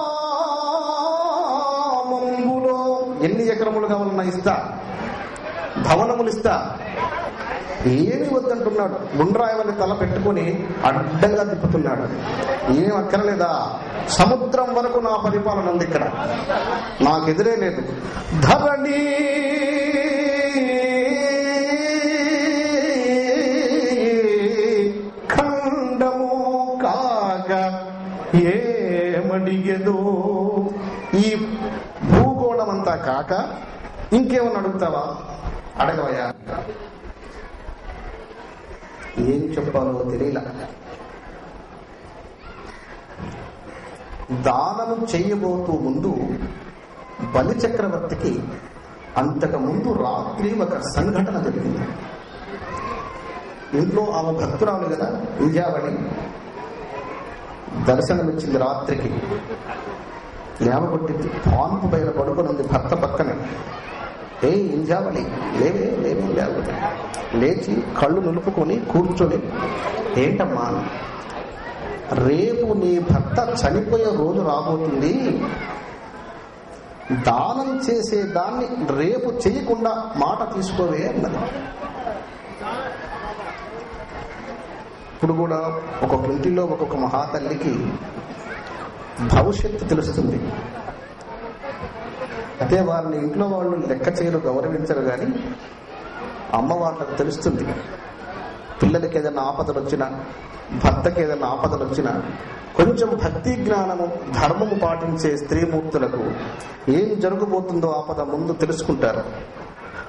ఎన్ని ఎకరములు కావాలన్నా ఇస్తా, భవనములు ఇస్తా. ఏమి వద్దంటున్నాడు. గుండ్రాయవల్లి తల పెట్టుకుని అడ్డంగా తిప్పుతున్నాడు. ఏం అక్కర్లేదా? సముద్రం వరకు నా పరిపాలన ఉంది, ఇక్కడ నాకెదిరే లేదు. ధరణి ఖండము కాగా ఏమడిగేదో, ఈ భూగోళం అంతా కాక ఇంకేమన్నా అడుగుతావా? అడగవయ్యా. ఏం చెప్పాలో తెలియలా. దానం చేయబోతూ ముందు బలి చక్రవర్తికి అంతకు ముందు రాత్రి ఒక సంఘటన జరిగింది. ఇంట్లో ఆమె భక్తురాలు కదా విద్యావళి, దర్శనమిచ్చింది రాత్రికి. జ్ఞాపకొట్టింది, పాన్పు బయట పడుకునుంది భర్త పక్కనే. ఏ ఇంజావళి లేవే లేవే లేకపోతే లేచి కళ్ళు నిలుపుకొని కూర్చొని, ఏంటమ్మా, రేపు నీ భర్త చనిపోయే రోజు రాబోతుంది, దానం చేసే దాన్ని రేపు చేయకుండా మాట తీసుకోవే అన్నది. ఇప్పుడు కూడా ఒక్కొక్క ఇంటిలో ఒక్కొక్క మహాతల్లికి భవిష్యత్తు తెలుస్తుంది. అయితే వారిని ఇంట్లో వాళ్ళు లెక్క చేయరు, గౌరవించరు. కానీ అమ్మ వాళ్ళకు తెలుస్తుంది. పిల్లలకి ఏదైనా ఆపదలు వచ్చినా, భర్తకి ఏదైనా ఆపదలు వచ్చినా, కొంచెం భక్తి జ్ఞానము ధర్మము పాటించే స్త్రీమూర్తులకు ఏం జరగబోతుందో ఆపద ముందు తెలుసుకుంటారు.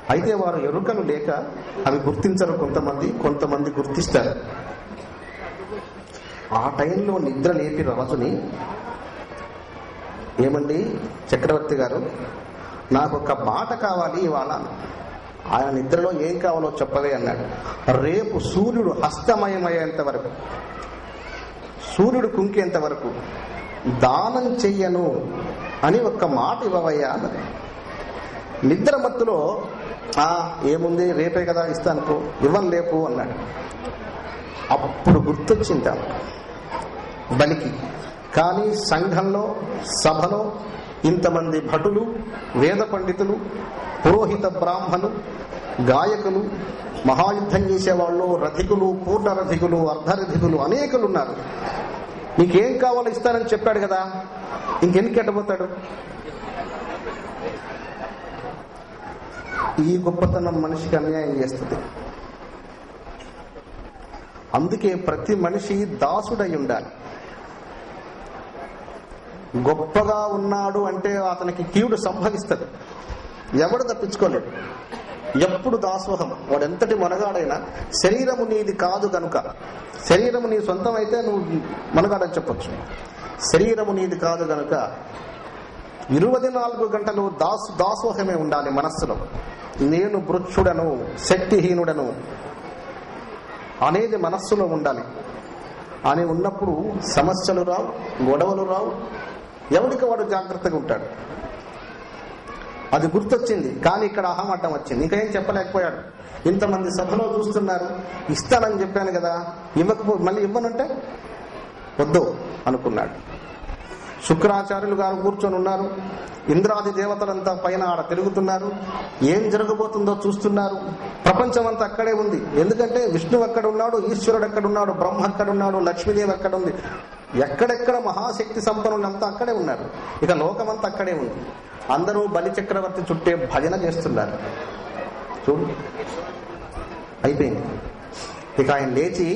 అయితే వారు ఎరుకలు లేక అవి గుర్తించరు. కొంతమంది గుర్తిస్తారు. ఆ టైంలో నిద్ర లేపి రాజుని, ఏమండి చక్రవర్తి గారు, నాకు ఒక మాట కావాలి ఇవాళ. ఆయన నిద్రలో ఏం కావాలో చెప్పవే అన్నాడు. రేపు సూర్యుడు హస్తమయమయ్యేంత వరకు, సూర్యుడు కుంకేంత వరకు దానం చెయ్యను అని ఒక్క మాట ఇవ్వవయ్యా అన్నది. నిద్ర మత్తులో ఏముంది, రేపే కదా ఇస్తానుకో, ఇవ్వను లేపు అన్నాడు. అప్పుడు గుర్తొచ్చింది బలికి. కానీ సంఘంలో, సభలో ఇంతమంది భటులు, వేద పండితులు, పురోహిత బ్రాహ్మణులు, గాయకులు, మహాయుద్ధం చేసేవాళ్ళు, రథికులు, పూర్ణ రథికులు, అర్ధరథికులు అనేకులు ఉన్నారు. నీకేం కావాలో ఇస్తానని చెప్పాడు కదా, ఇంకెన్ని కెట్టబోతాడు? ఈ గొప్పతనం మనిషికి అన్యాయం చేస్తుంది. అందుకే ప్రతి మనిషి దాసుడై ఉండాలి. గొప్పగా ఉన్నాడు అంటే అతనికి కీడు సంభవిస్తుంది. ఎవడు తప్పించుకోలేడు. ఎప్పుడు దాసోహం. వాడు ఎంతటి మనగాడైనా శరీరము నీది కాదు కనుక, శరీరము నీ సొంతం అయితే నువ్వు మనగాడని చెప్పొచ్చు. శరీరము నీది కాదు కనుక 24 గంటలు దాసోహమే ఉండాలి మనస్సులో. నేను బృక్షుడను, శక్తిహీనుడను అనేది మనస్సులో ఉండాలి. అని ఉన్నప్పుడు సమస్యలు రావు, గొడవలు రావు, ఎవరికి వాడు జాగ్రత్తగా ఉంటాడు. అది గుర్తొచ్చింది. కానీ ఇక్కడ అహం అడ్డం వచ్చింది. ఇంకేం చెప్పలేకపోయాడు. ఇంతమంది సభలో చూస్తున్నారు, ఇస్తానని చెప్పాను కదా, మళ్ళీ ఇవ్వనంటే వద్దు అనుకున్నాడు. శుక్రాచార్యులు గారు కూర్చొని ఉన్నారు. ఇంద్రాది దేవతలంతా పైన ఆడ తిరుగుతున్నారు. ఏం జరగబోతుందో చూస్తున్నారు. ప్రపంచం అంతా అక్కడే ఉంది. ఎందుకంటే విష్ణువు అక్కడ ఉన్నాడు, ఈశ్వరుడు అక్కడ ఉన్నాడు, బ్రహ్మ అక్కడ ఉన్నాడు, లక్ష్మీదేవి అక్కడ ఉంది. ఎక్కడెక్కడ మహాశక్తి సంపన్నులంతా అక్కడే ఉన్నారు. ఇక లోకమంతా అక్కడే ఉంది. అందరూ బలి చక్రవర్తి చుట్టే భజన చేస్తున్నారు. చూడు, అయిపోయింది. ఇక ఆయన లేచి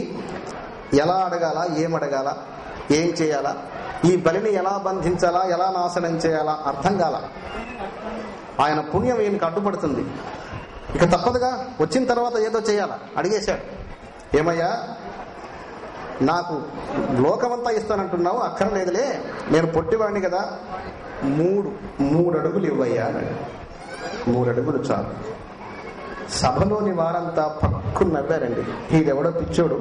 ఎలా అడగాల, ఏం అడగాల, ఏం చేయాలా ఈ బలిని ఎలా బంధించాలా, ఎలా నాశనం చేయాలా అర్థం కాల. ఆయన పుణ్యం ఈయనకి అడ్డుపడుతుంది. ఇక తప్పదుగా, వచ్చిన తర్వాత ఏదో చేయాలా. అడిగేశాడు, ఏమయ్యా నాకు లోకమంతా ఇస్తానంటున్నావు, అక్కర్లేదులే, నేను పొట్టివాడిని కదా, మూడు అడుగులు ఇవ్వయ్యా అన్నాడు. 3 అడుగులు చాలు. సభలోని వారంతా పక్కు నవ్వారండి. వీడెవడో పిచ్చోడు,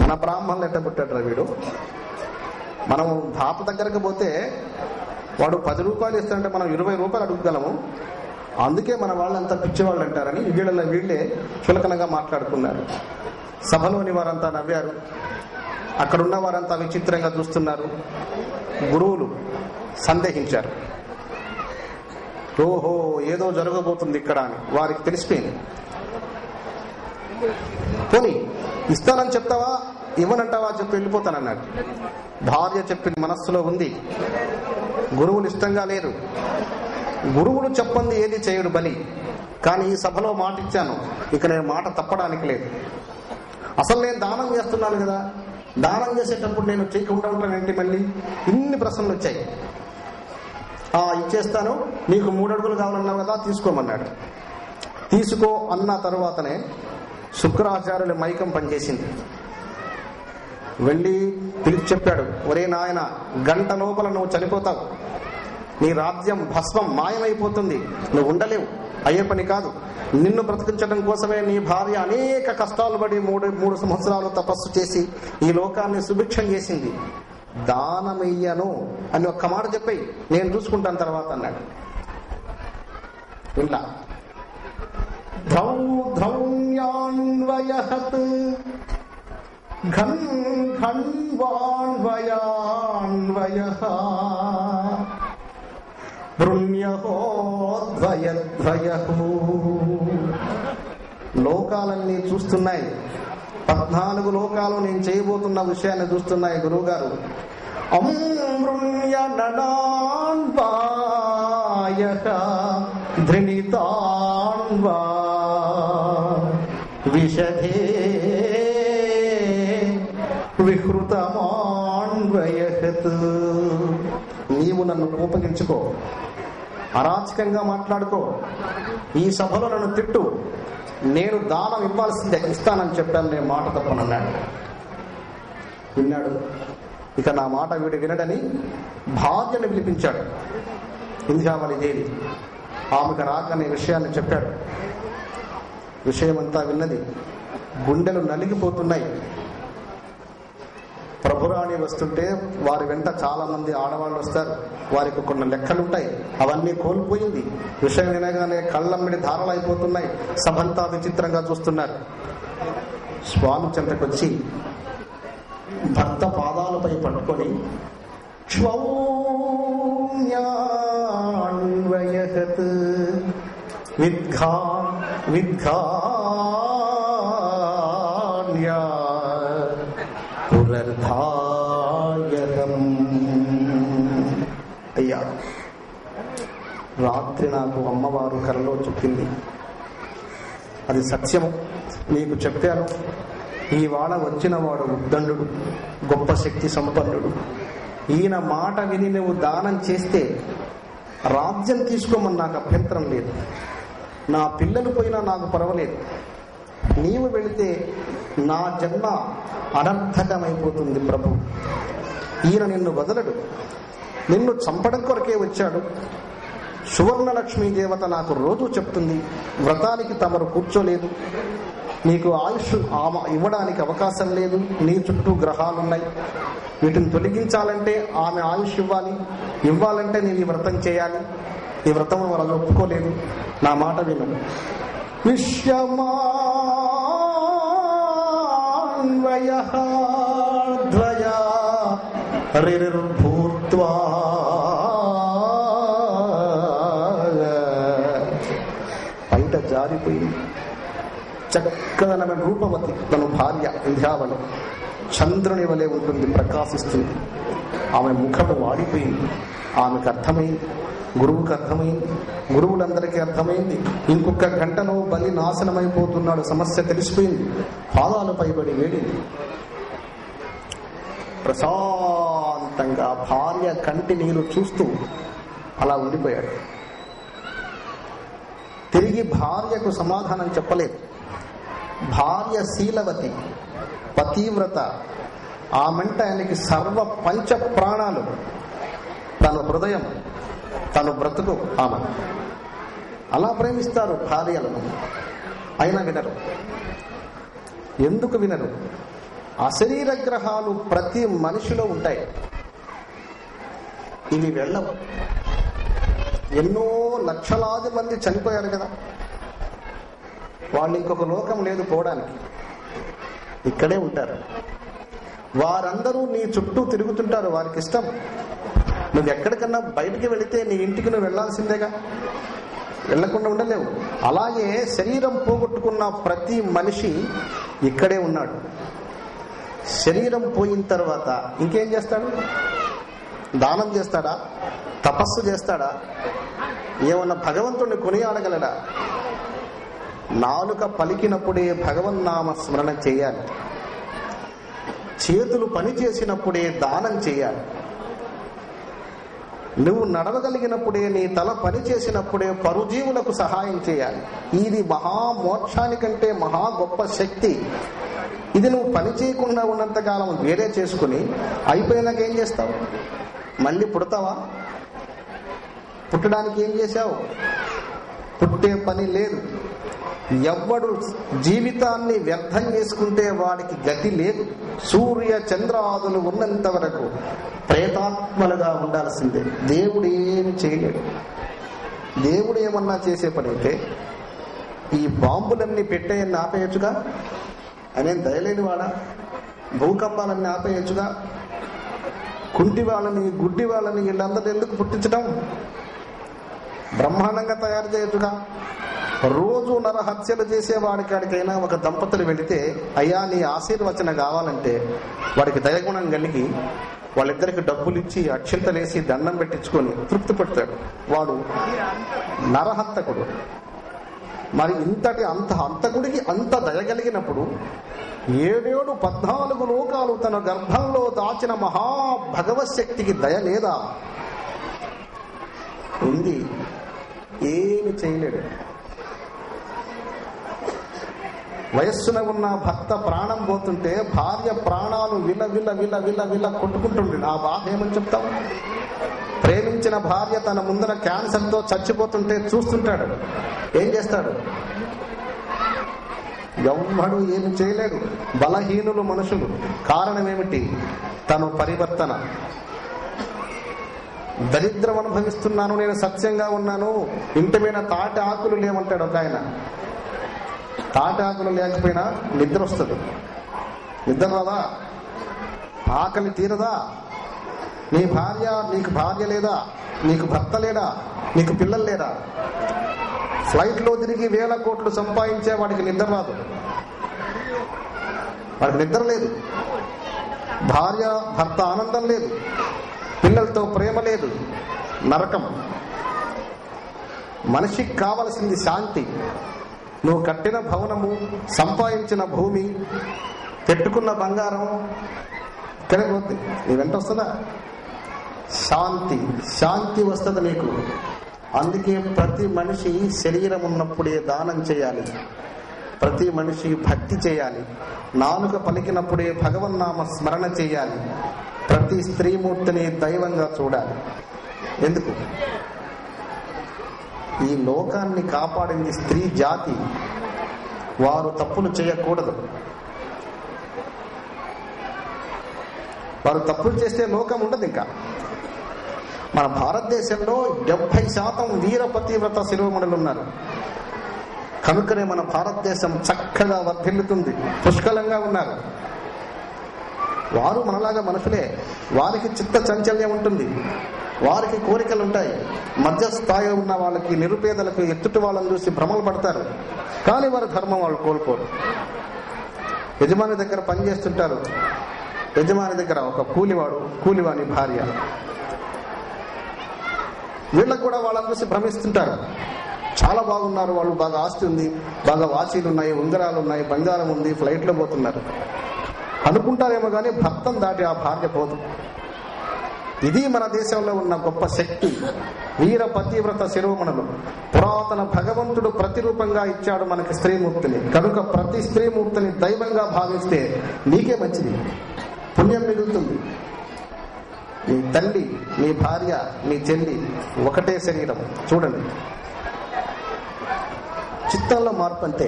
మన బ్రాహ్మణులు ఎట్ట పుట్టాడు వీడు. మనం దాపు దగ్గరకు పోతే వాడు 10 రూపాయలు ఇస్తాడంటే మనం 20 రూపాయలు అడుగుగలము. అందుకే మన వాళ్ళంతా పిచ్చివాళ్ళు అంటారని వీళ్ళే చులకనగా మాట్లాడుకున్నారు. సభలోని వారంతా నవ్వారు. అక్కడున్న వారంతా విచిత్రంగా చూస్తున్నారు. గురువులు సందేహించారు. ఓహో, ఏదో జరగబోతుంది ఇక్కడ అని వారికి తెలిసిపోయింది. పోనీ ఇస్తానని చెప్తావా, ఇవ్వనంటావా చెప్పి వెళ్ళిపోతానన్నాడు. భార్య చెప్పిన మనస్సులో ఉంది, గురువులు ఇష్టంగా లేరు. గురువులు చెప్పంది ఏది చేయడు బలి. కానీ ఈ సభలో మాట ఇచ్చాను, ఇక నేను మాట తప్పడానికి లేదు. అసలు నేను దానం చేస్తున్నాను కదా, దానం చేసేటప్పుడు నేను చేయకుండా ఉంటానంటే మళ్ళీ ఇన్ని ప్రశ్నలు వచ్చాయి. ఇచ్చేస్తాను, నీకు 3 అడుగులు కావాలన్నావు కదా, తీసుకోమన్నాడు. తీసుకో అన్న తర్వాతనే శుక్రాచార్యుల మైకం పనిచేసింది. వెళ్ళి పిలిచి చెప్పాడు, ఒరే నాయన, గంట లోపల నువ్వు చనిపోతావు, నీ రాజ్యం భస్మం మాయమైపోతుంది, నువ్వు ఉండలేవు, అయ్యే పని కాదు. నిన్ను బ్రతికించడం కోసమే నీ భార్య అనేక కష్టాలు పడి 3 సంవత్సరాలు తపస్సు చేసి ఈ లోకాన్ని సుభిక్షం చేసింది. దానమయ్యను అని ఒక్క మాట చెప్పి నేను చూసుకుంటాను తర్వాత అన్నాడు. ఇలా ధౌన్యాన్వయహత్ ఘన్ ఘన్వాన్వయాన్వయః భృణ్యహోద్వయద్వయః. లోకాలన్నీ చూస్తున్నాయి, 14 లోకాలు నేను చేయబోతున్న విషయాన్ని చూస్తున్నాయి. గురువు గారు అమృణ్యననాన్వాయః ధృణితాన్వా విషధే విహృతమాన్వయహత్. నీవు నన్ను కోపగించుకో, అరాచకంగా మాట్లాడుకో, ఈ సభలో నన్ను తిట్టు, నేను దానం ఇవ్వాల్సిందే, ఇస్తానని చెప్పాను, నేను మాట తప్పనన్నాడు. విన్నాడు. ఇక నా మాట వీడు వినడని భార్యను పిలిపించాడు, ఇంద్రావళి దేవి. ఆమెకు రాకనే విషయాన్ని చెప్పాడు. విషయమంతా విన్నది. గుండెలు నలిగిపోతున్నాయి. ప్రభురాణి వస్తుంటే వారి వెంట చాలా మంది ఆడవాళ్ళు వస్తారు, వారికి కొన్ని లెక్కలుంటాయి, అవన్నీ కోల్పోయింది. విషయం వినగానే కళ్ళమ్మిడి ధారలైపోతున్నాయి. సభంతా విచిత్రంగా చూస్తున్నారు. స్వామి చెంతకొచ్చి భర్త పాదాలపై పట్టుకొని క్షౌన్యాన్వయహత్ విద్ఘాన్యా పునర్ధాయకం. అయ్యా, రాత్రి నాకు అమ్మవారు కలలో చెప్పింది, అది సత్యము, నీకు చెప్పాను. ఈవాడ వచ్చిన వాడు ఉద్దండు, గొప్ప శక్తి సంపన్నుడు. ఈయన మాట విని నువ్వు దానం చేస్తే రాజ్యం తీసుకోమని నాకు అభ్యంతరం లేదు, నా పిల్లలు పోయినా నాకు పర్వాలేదు. నీవు వెళితే నా జన్మ అనర్థకమైపోతుంది ప్రభు. ఈయన నిన్ను వదలడు, నిన్ను చంపడం కొరకే వచ్చాడు. సువర్ణలక్ష్మీ దేవత నాకు రోజు చెప్తుంది, వ్రతానికి తమరు కూర్చోలేదు, నీకు ఆయుష్ ఇవ్వడానికి అవకాశం లేదు, నీ చుట్టూ గ్రహాలున్నాయి, వీటిని తొలగించాలంటే ఆమె ఆయుష్ ఇవ్వాలంటే నేను ఈ వ్రతం చేయాలి. ఈ వ్రతం వాళ్ళు ఒప్పుకోలేదు, నా మాట విను. విశ్వమాన్వయః ద్వయా రిర్భూత్వా బయట జారిపోయింది. చక్కగా ఆమె రూపవతి, తన భార్య ఇంద్రావళి చంద్రుని వలె ఉంటుంది, ప్రకాశిస్తుంది. ఆమె ముఖము వాడిపోయింది. ఆమెకు అర్థమైంది, గురువుకు అర్థమైంది, గురువులందరికీ అర్థమైంది. ఇంకొక గంటలో బలి నాశనమైపోతున్నాడు, సమస్య తెలిసిపోయింది. పాదాలు పైబడి వేడింది. ప్రశాంత ప్రశాంతంగా భార్య కంటి నీరు చూస్తూ అలా ఉండిపోయాడు. తిరిగి భార్యకు సమాధానం చెప్పలేదు. భార్య శీలవతి, పతివ్రత, ఆమెంట ఆయనకి సర్వ పంచ ప్రాణాలు, తన హృదయం, తను బ్రతుకు ఆమె. అలా ప్రేమిస్తారు భార్యలను. అయినా వినరు. ఎందుకు వినరు? అశరీర గ్రహాలు ప్రతి మనిషిలో ఉంటాయి. ఇవి వెళ్ళవు. ఎన్నో లక్షలాది మంది చనిపోయారు కదా, వాళ్ళు ఇంకొక లోకం లేదు పోవడానికి, ఇక్కడే ఉంటారు. వారందరూ నీ చుట్టూ తిరుగుతుంటారు. వారికి ఇష్టం. నువ్వు ఎక్కడికన్నా బయటికి వెళితే నీ ఇంటికి నువ్వు వెళ్లాల్సిందేగా, వెళ్లకుండా ఉండలేవు. అలాగే శరీరం పోగొట్టుకున్న ప్రతి మనిషి ఇక్కడే ఉన్నాడు. శరీరం పోయిన తర్వాత ఇంకేం చేస్తాడు? దానం చేస్తాడా? తపస్సు చేస్తాడా? ఏమన్నా భగవంతుడిని కొనియాడగలడా? నాలుక పలికినప్పుడే భగవన్నామ స్మరణ చేయాలి. చేతులు పని చేసినప్పుడే దానం చేయాలి. నువ్వు నడవగలిగినప్పుడే, నీ తల పని చేసినప్పుడే పరుజీవులకు సహాయం చేయాలి. ఇది మహామోక్షానికంటే మహా గొప్ప శక్తి. ఇది నువ్వు పని చేయకుండా ఉన్నంతకాలం వేరే చేసుకుని అయిపోయినాక ఏం చేస్తావు? మళ్ళీ పుడతావా? పుట్టడానికి ఏం చేశావు? పుట్టే పని లేదు. ఎవ్వడు జీవితాన్ని వ్యర్థం చేసుకుంటే వాడికి గతి లేదు. సూర్య చంద్రాదులు ఉన్నంత వరకు ప్రేతాత్మలుగా ఉండాల్సిందే. దేవుడు ఏమి చేయలేడు. దేవుడు ఏమన్నా చేసే పని అయితే ఈ బాంబులన్నీ పెట్టేయన్ని ఆపేయచ్చుగా. ఆయన దయలేని వాడా? భూకంపాలన్నీ ఆపేయచ్చుగా. కుంటి వాళ్ళని, గుడ్డి వాళ్ళని, వీళ్ళందరూ ఎందుకు పుట్టించడం? బ్రహ్మాండంగా తయారు చేయొచ్చుగా. రోజు నరహత్యలు చేసేవాడికి ఆడికైనా ఒక దంపతులు వెళితే, అయ్యా నీ ఆశీర్వచన కావాలంటే వాడికి దయగుణం కలిగి వాళ్ళిద్దరికి డబ్బులు ఇచ్చి అక్షింతలేసి దండం పెట్టించుకొని తృప్తి పెడతాడు. వాడు నరహంతకుడు. మరి ఇంతటి హంతకుడికి అంత దయగలిగినప్పుడు 14 లోకాలు తన గర్భంలో దాచిన మహాభగవశక్తికి దయ లేదా? ఉంది. ఏమి చేయలేడు. వయస్సున ఉన్న భర్త ప్రాణం పోతుంటే భార్య ప్రాణాలు విల విల విల విల విల కొట్టుకుంటుండే. ఆ బాధ ఏమని చెప్తాం? ప్రేమించిన భార్య తన ముందర క్యాన్సర్తో చచ్చిపోతుంటే చూస్తుంటాడు. ఏం చేస్తాడు? ఎవ్వడు ఏమి చేయలేడు. బలహీనులు మనుషులు. కారణం ఏమిటి? తను పరివర్తన. దరిద్రం అనుభవిస్తున్నాను, నేను సత్యంగా ఉన్నాను, ఇంటి మీద తాటి ఆకులు లేవంటాడు ఒక ఆయన. తాటి ఆకులు లేకపోయినా నిద్ర వస్తుంది. నిద్ర రాదా? ఆకలి తీరదా? నీకు భార్య లేదా? నీకు భర్త లేడా? నీకు పిల్లలు లేరా? ఫ్లైట్ లో తిరిగి 1000 కోట్లు సంపాదించే వాడికి నిద్ర రాదు. వాడికి నిద్ర లేదు. భార్య భర్త ఆనందం లేదు. పిల్లలతో ప్రేమ లేదు. నరకం. మనిషికి కావలసింది శాంతి. నువ్వు కట్టిన భవనము, సంపాదించిన భూమి, పెట్టుకున్న బంగారం ఇక్కడికి పోద్ది. నీ వెంట వస్తుందా? శాంతి వస్తుంది నీకు. అందుకే ప్రతి మనిషి శరీరం ఉన్నప్పుడే దానం చేయాలి. ప్రతి మనిషి భక్తి చేయాలి. నాలుక పలికినప్పుడే భగవన్నామ స్మరణ చేయాలి. ప్రతి స్త్రీమూర్తిని దైవంగా చూడాలి. ఎందుకు? ఈ లోకాన్ని కాపాడింది స్త్రీ జాతి. వారు తప్పులు చేయకూడదు. వారు తప్పులు చేస్తే లోకం ఉండదు. ఇంకా మన భారతదేశంలో 70% వీరపతివ్రత శిరోమణులు ఉన్నారు. కనుకనే మన భారతదేశం చక్కగా వర్ధిల్లుతుంది. పుష్కలంగా ఉన్నారు. వారు మనలాగా మనుషులే. వారికి చిత్త చంచల్యం ఉంటుంది. వారికి కోరికలు ఉంటాయి. మధ్య స్థాయిలో ఉన్న వాళ్ళకి, నిరుపేదలకు, ఎత్తుటి వాళ్ళని చూసి భ్రమలు పడతారు. కానీ వారి ధర్మం వాళ్ళు కోల్పోరు. యజమాని దగ్గర పనిచేస్తుంటారు. యజమాని దగ్గర ఒక కూలివాని భార్య. వీళ్ళకు కూడా వాళ్ళని చూసి భ్రమిస్తుంటారు. చాలా బాగున్నారు వాళ్ళు, బాగా ఆస్తి ఉంది, బాగా వాచీలు ఉన్నాయి, ఉంగరాలు ఉన్నాయి, బంగారం ఉంది, ఫ్లైట్లో పోతున్నారు అనుకుంటారేమో కానీ భర్తను దాటి ఆ భార్య పోదు. ఇది మన దేశంలో ఉన్న గొప్ప శక్తి. వీర పతివ్రత శిరోమణులు. పురాతన భగవంతుడు ప్రతిరూపంగా ఇచ్చాడు మనకి స్త్రీమూర్తిని. కనుక ప్రతి స్త్రీమూర్తిని దైవంగా భావిస్తే నీకే మంచిది, పుణ్యం మిగులుతుంది. నీ తల్లి, నీ భార్య, నీ చెల్లి ఒకటే శరీరం. చూడండి, చిత్తంలో మార్పు అంతే.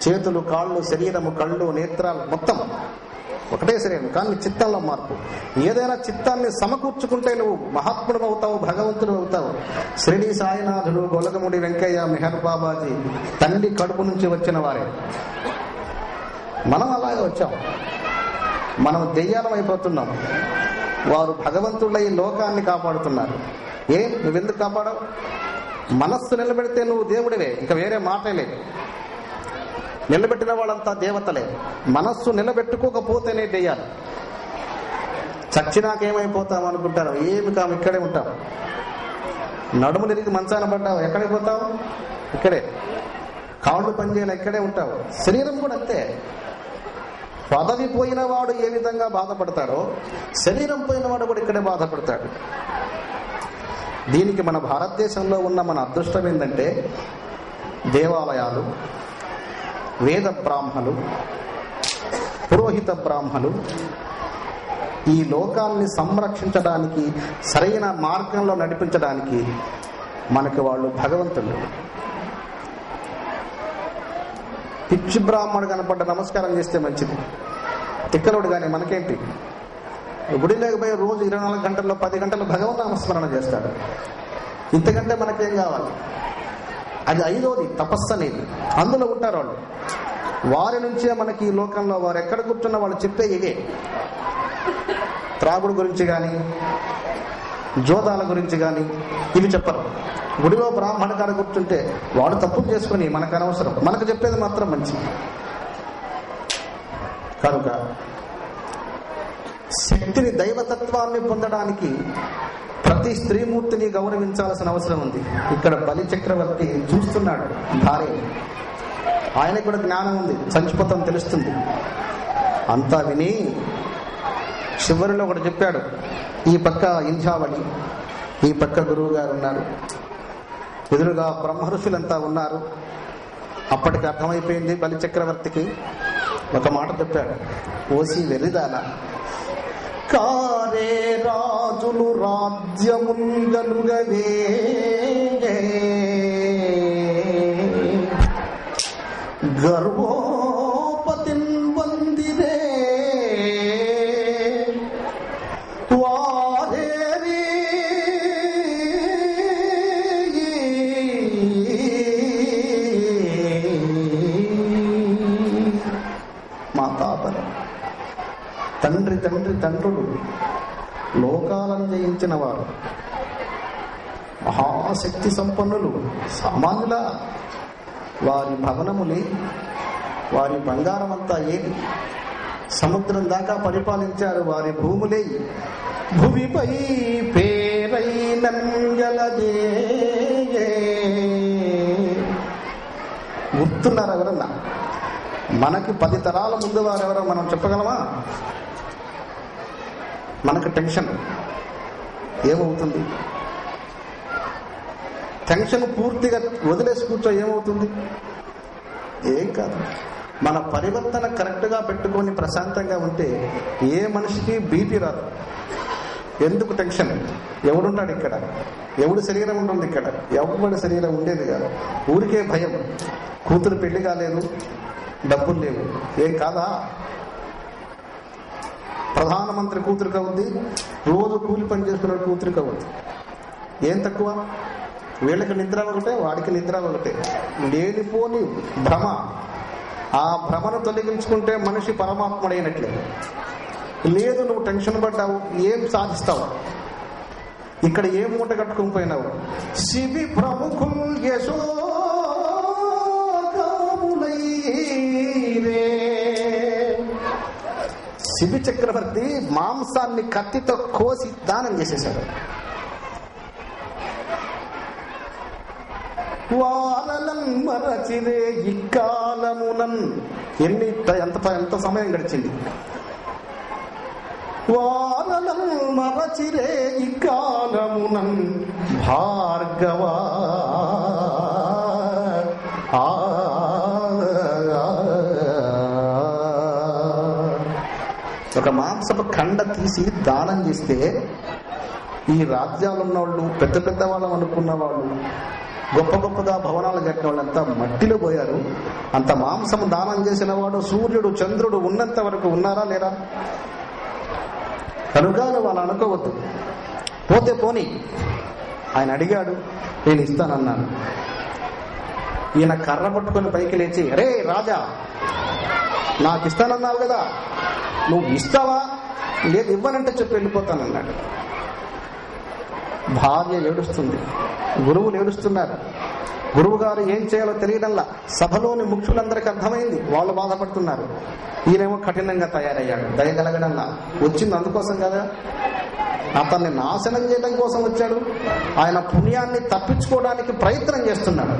చేతులు, కాళ్ళు, శరీరము, కళ్ళు, నేత్రాలు మొత్తం ఒకటే శరీరం, కానీ చిత్తంలో మార్పు. ఏదైనా చిత్తాన్ని సమకూర్చుకుంటే నువ్వు మహాత్ముడు అవుతావు, భగవంతుడు అవుతావు. షిరిడి సాయినాథుడు, గొలగముడి వెంకయ్య, మెహర్ బాబాజీ తల్లి కడుపు నుంచి వచ్చిన వారే. మనం అలాగే వచ్చాం. మనం దెయ్యాలం అయిపోతున్నాం. వారు భగవంతుడై లోకాన్ని కాపాడుతున్నారు. నువ్వెందుకు కాపాడవు? మనస్సు నిలబెడితే నువ్వు దేవుడివే, ఇంకా వేరే మాటే లేదు. నిలబెట్టిన వాళ్ళంతా దేవతలే. మనస్సు నిలబెట్టుకోకపోతేనే దెయ్యాలు. చచ్చినాకేమైపోతాం అనుకుంటారు, ఏమి కాము, ఇక్కడే ఉంటాం. నడుము తిరిగి మంచాన పడ్డావు, ఎక్కడికి పోతావు? ఇక్కడే. కాళ్ళు పనిచేయాలి, ఇక్కడే ఉంటావు. శరీరం కూడా అంతే. పదవి పోయిన వాడు ఏ విధంగా బాధపడతాడో శరీరం పోయిన వాడు కూడా ఇక్కడే బాధపడతాడు. దీనికి మన భారతదేశంలో ఉన్న మన అదృష్టం ఏంటంటే దేవాలయాలు, వేద బ్రాహ్మలు, పురోహిత బ్రాహ్మలు ఈ లోకాన్ని సంరక్షించడానికి, సరైన మార్గంలో నడిపించడానికి మనకి వాళ్ళు భగవంతులు. పిచ్చి బ్రాహ్మణుడు కనపడ్డ నమస్కారం చేస్తే మంచిది, తిక్కలోడు కానీ మనకేంటి? గుడి లేకపోయి రోజు 24 గంటల్లో 10 గంటలు భగవన్ నామస్మరణ చేస్తాడు. ఇంతకంటే మనకేం కావాలి? అది 5వది తపస్సు అనేది. అందులో ఉంటారు వాళ్ళు. వారి నుంచే మనకి ఈ లోకంలో వారు ఎక్కడ కూర్చున్న వాళ్ళు చెప్పే ఇవే. త్రాగుడు గురించి కానీ, జోదాల గురించి కానీ ఇవి చెప్పరు. గుడిలో బ్రాహ్మణ కాడ కూర్చుంటే వాడు తప్పులు చేసుకుని మనకు అనవసరం, మనకు చెప్పేది మాత్రం మంచిది. కనుక శక్తిని, దైవతత్వాన్ని పొందడానికి ప్రతి స్త్రీమూర్తిని గౌరవించాల్సిన అవసరం ఉంది. ఇక్కడ బలి చక్రవర్తి చూస్తున్నాడు భార్య, ఆయనకు కూడా జ్ఞానం ఉంది, చంచిపోతాం తెలుస్తుంది. అంతా విని చివరిలో ఒకటి చెప్పాడు. ఈ పక్క ఇంధ్యావళి, ఈ పక్క గురువు గారు ఉన్నారు, ఎదురుగా బ్రహ్మఋషులంతా ఉన్నారు. అప్పటికి అర్థమైపోయింది బలి చక్రవర్తికి. ఒక మాట చెప్పాడు, ఓసి వెర్రిదాన, కారే రాజులు రాజ్యముంగలుగవే, గర్వోపతిన్ వందిరే, వారేరి మాతాపరం. తండ్రి తండ్రులు లోకాలను జయించిన వారు, మహాశక్తి సంపన్నులు, సామాన్యుల వారి భవనములే, వారి బంగారం అంతా ఏది, సముద్రం దాకా పరిపాలించారు. వారి భూములే భూమిపై పేరై నంగలదే. గుర్తున్నారు ఎవరన్నా? మనకి 10 తరాల ముందు వారెవరో మనం చెప్పగలమా? మనకు టెన్షన్ ఏమవుతుంది? టెన్షన్ పూర్తిగా వదిలేసి కూర్చో ఏమవుతుంది? ఏం కాదు. మన పరివర్తన కరెక్ట్గా పెట్టుకొని ప్రశాంతంగా ఉంటే ఏ మనిషికి బీపీ రాదు. ఎందుకు టెన్షన్? ఎవడుంటాడు ఇక్కడ? ఎవడు శరీరం ఉంటుంది ఇక్కడ? ఎవరి శరీరం ఉండేది కాదు. ఊరికే భయం. కూతురు పెళ్లి కాలేదు, డబ్బులు లేవు, ఏం కాదా? ప్రధానమంత్రి కూతురుగా ఉంది, రోజు కూలి పని చేసుకున్నాడు కూతురుగా ఉంది. ఏం తక్కువ? వీళ్ళకి నిద్ర ఒకటే, వాడికి నిద్ర ఒకటే. లేనిపోని భ్రమ. ఆ భ్రమను తొలగించుకుంటే మనిషి పరమాత్ముడైనట్లే. లేదు, నువ్వు టెన్షన్ పడ్డావు, ఏం సాధిస్తావు? ఇక్కడ ఏం మూట కట్టుకుని పోయినావు? శివి ప్రముఖులు యశోకాములైరే. శిబి చక్రవర్తి మాంసాన్ని కత్తితో కోసి దానం చేసేశాడు. వారలన్ మరచిరే ఇక్కాలమునన్. ఎంత సమయం గడిచింది? వారలం మరచిరే ఇకాలమునన్ భార్గవా ఒక మాంసపు ఖండ తీసి దానం చేస్తే ఈ రాజ్యాలున్న వాళ్ళు పెద్ద పెద్ద వాళ్ళం అనుకున్న వాళ్ళు గొప్ప గొప్పగా భవనాలు కట్టిన వాళ్ళంతా మట్టిలో పోయారు. అంత మాంసము దానం చేసిన వాడు సూర్యుడు చంద్రుడు ఉన్నంత వరకు ఉన్నారా లేరా? కనుక వాళ్ళు అనుకోవద్దు. పోతే పోని, ఆయన అడిగాడు, నేను ఇస్తానన్నాను. ఈయన కర్ర పట్టుకొని పైకి లేచి, అరే రాజా, నాకు ఇస్తానన్నావు కదా, నువ్వు ఇస్తావా? లేదు, ఇవ్వనంటే చెప్పి వెళ్ళిపోతానన్నాడు. భార్య ఏడుస్తుంది, గురువులు ఏడుస్తున్నారు. గురువు గారు ఏం చేయాలో తెలియడంలా. సభలోని ముఖ్యులందరికీ అర్థమైంది, వాళ్ళు బాధపడుతున్నారు. ఈయనేమో కఠినంగా తయారయ్యాడు. దయగలగడంలా. వచ్చింది అందుకోసం కదా, అతన్ని నాశనం చేయడం కోసం వచ్చాడు. ఆయన పుణ్యాన్ని తప్పించుకోవడానికి ప్రయత్నం చేస్తున్నాడు.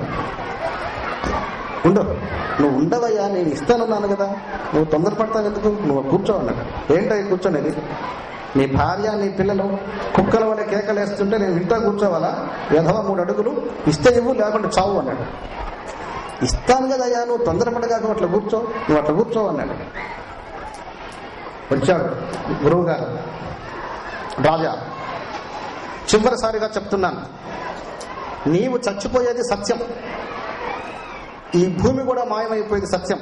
ఉండవు, నువ్వు ఉండవయ్యా, నేను ఇస్తానన్నాను కదా, నువ్వు తొందరపడతావు ఎందుకు, నువ్వు కూర్చో అన్నాడు. ఏంటో కూర్చోనేది? నీ భార్య నీ పిల్లలు కుక్కల వల్ల కేకలేస్తుంటే నేను ఇంట్లో కూర్చోవాలా? విధవ 3 అడుగులు ఇస్తే ఇవ్వు, లేకుండా చావు అన్నాడు. ఇస్తాను కదయ్యా, నువ్వు తొందరపడగా అట్లా కూర్చో, నువ్వు అట్లా కూర్చో అన్నాడు. వచ్చాడు గురువు గారు. రాజా, చివరిసారిగా చెప్తున్నాను, నీవు చచ్చిపోయేది సత్యం, ఈ భూమి కూడా మాయమైపోయేది సత్యం.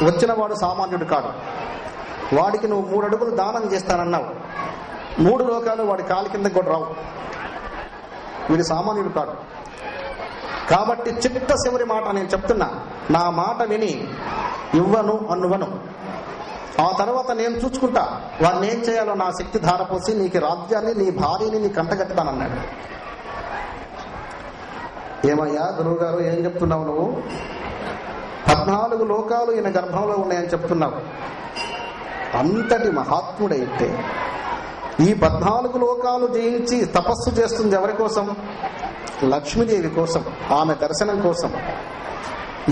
వచ్చిన వాడు సామాన్యుడు కాడు. వాడికి నువ్వు 3 అడుగులు దానం చేస్తానన్నావు. 3 లోకాలు వాడి కాలి కింద కూడా రావు. వీడి సామాన్యుడు కాడు. కాబట్టి చిట్ట చివరి మాట నేను చెప్తున్నా, నా మాట విని ఇవ్వను అన్నువను. ఆ తర్వాత నేను చూసుకుంటా, వాడిని ఏం చేయాలో నా శక్తి ధారపోసి నీకు రాజ్యాన్ని, నీ భార్యని నీ కంటగట్టుతానన్నాడు. ఏమయ్యా గురువు గారు, ఏం చెప్తున్నావు నువ్వు? 14 లోకాలు ఈయన గర్భంలో ఉన్నాయని చెప్తున్నావు. అంతటి మహాత్ముడైతే ఈ 14 లోకాలు జయించి తపస్సు చేస్తుంది ఎవరి కోసం? లక్ష్మీదేవి కోసం, ఆమె దర్శనం కోసం.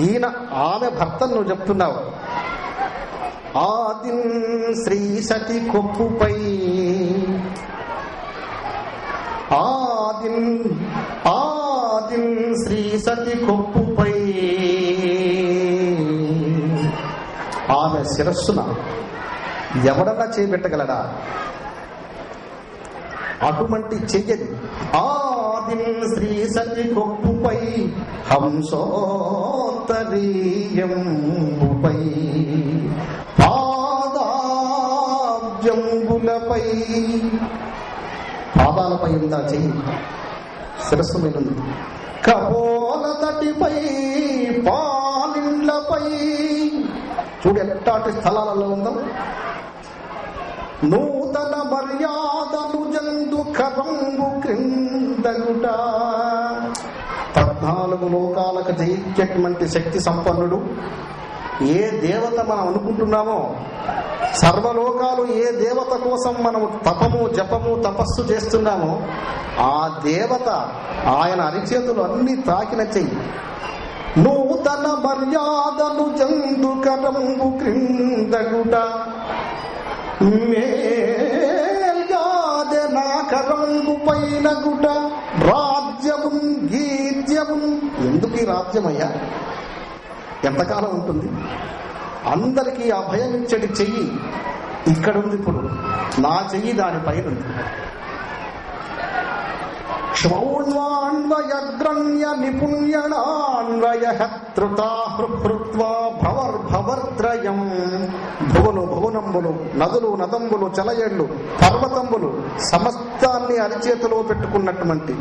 ఈయన ఆమె భర్తను నువ్వు చెప్తున్నావు. ఆదిన్ శ్రీ సతి కొప్పుపై, ఆదిన్ శ్రీ సతి కొప్పుపై ఆమె శిరస్సున ఎవడన్నా చేపెట్టగలడా? అటువంటి చెయ్యది. ఆదిన్ శ్రీ సతి కొప్పుపై హంసోత్తరీయంబుపై పాదాబ్జంబులపై, పాదాలపై ఉందా చెయ్యి, శిరస్సు మీద ఉంది. కపోల తటిపై పాలిండ్లపై, చూడు ఎట్టాటి స్థలాలలో ఉందో. నూతన మర్యాదలు జందు కరంబు క్రిందగుట. 14 లోకాలకు జయించేటువంటి శక్తి సంపన్నుడు. ఏ దేవత మనం అనుకుంటున్నామో, సర్వలోకాలు ఏ దేవత కోసం మనము తపము జపము తపస్సు చేస్తున్నామో, ఆ దేవత ఆయన అరిచేతులు అన్ని తాకిన చెయ్యి. నూతన మర్యాదలు జందు కరంబు క్రిందగుట, మేల్గాదె నా కరంబు పైన గుట. రాజ్యము గీత్యము. ఎందుకు ఈ రాజ్యమయ్యా? ఎంతకాలం ఉంటుంది? అందరికీ అభయమిచ్చటి చెయ్యి ఇక్కడుంది. ఇప్పుడు నా చెయ్యి దానిపైన ఉంది. క్షౌణ్వాన్వయగ్రణ్య నిపుణ్యణాన్వయ హృత్వా భవర్భవర్త్రయం. భువను భువనంబులు, నదులు నదంబులు, చలయేళ్లు, పర్వతంబులు సమస్తాన్ని అరిచేతిలో పెట్టుకున్నటువంటి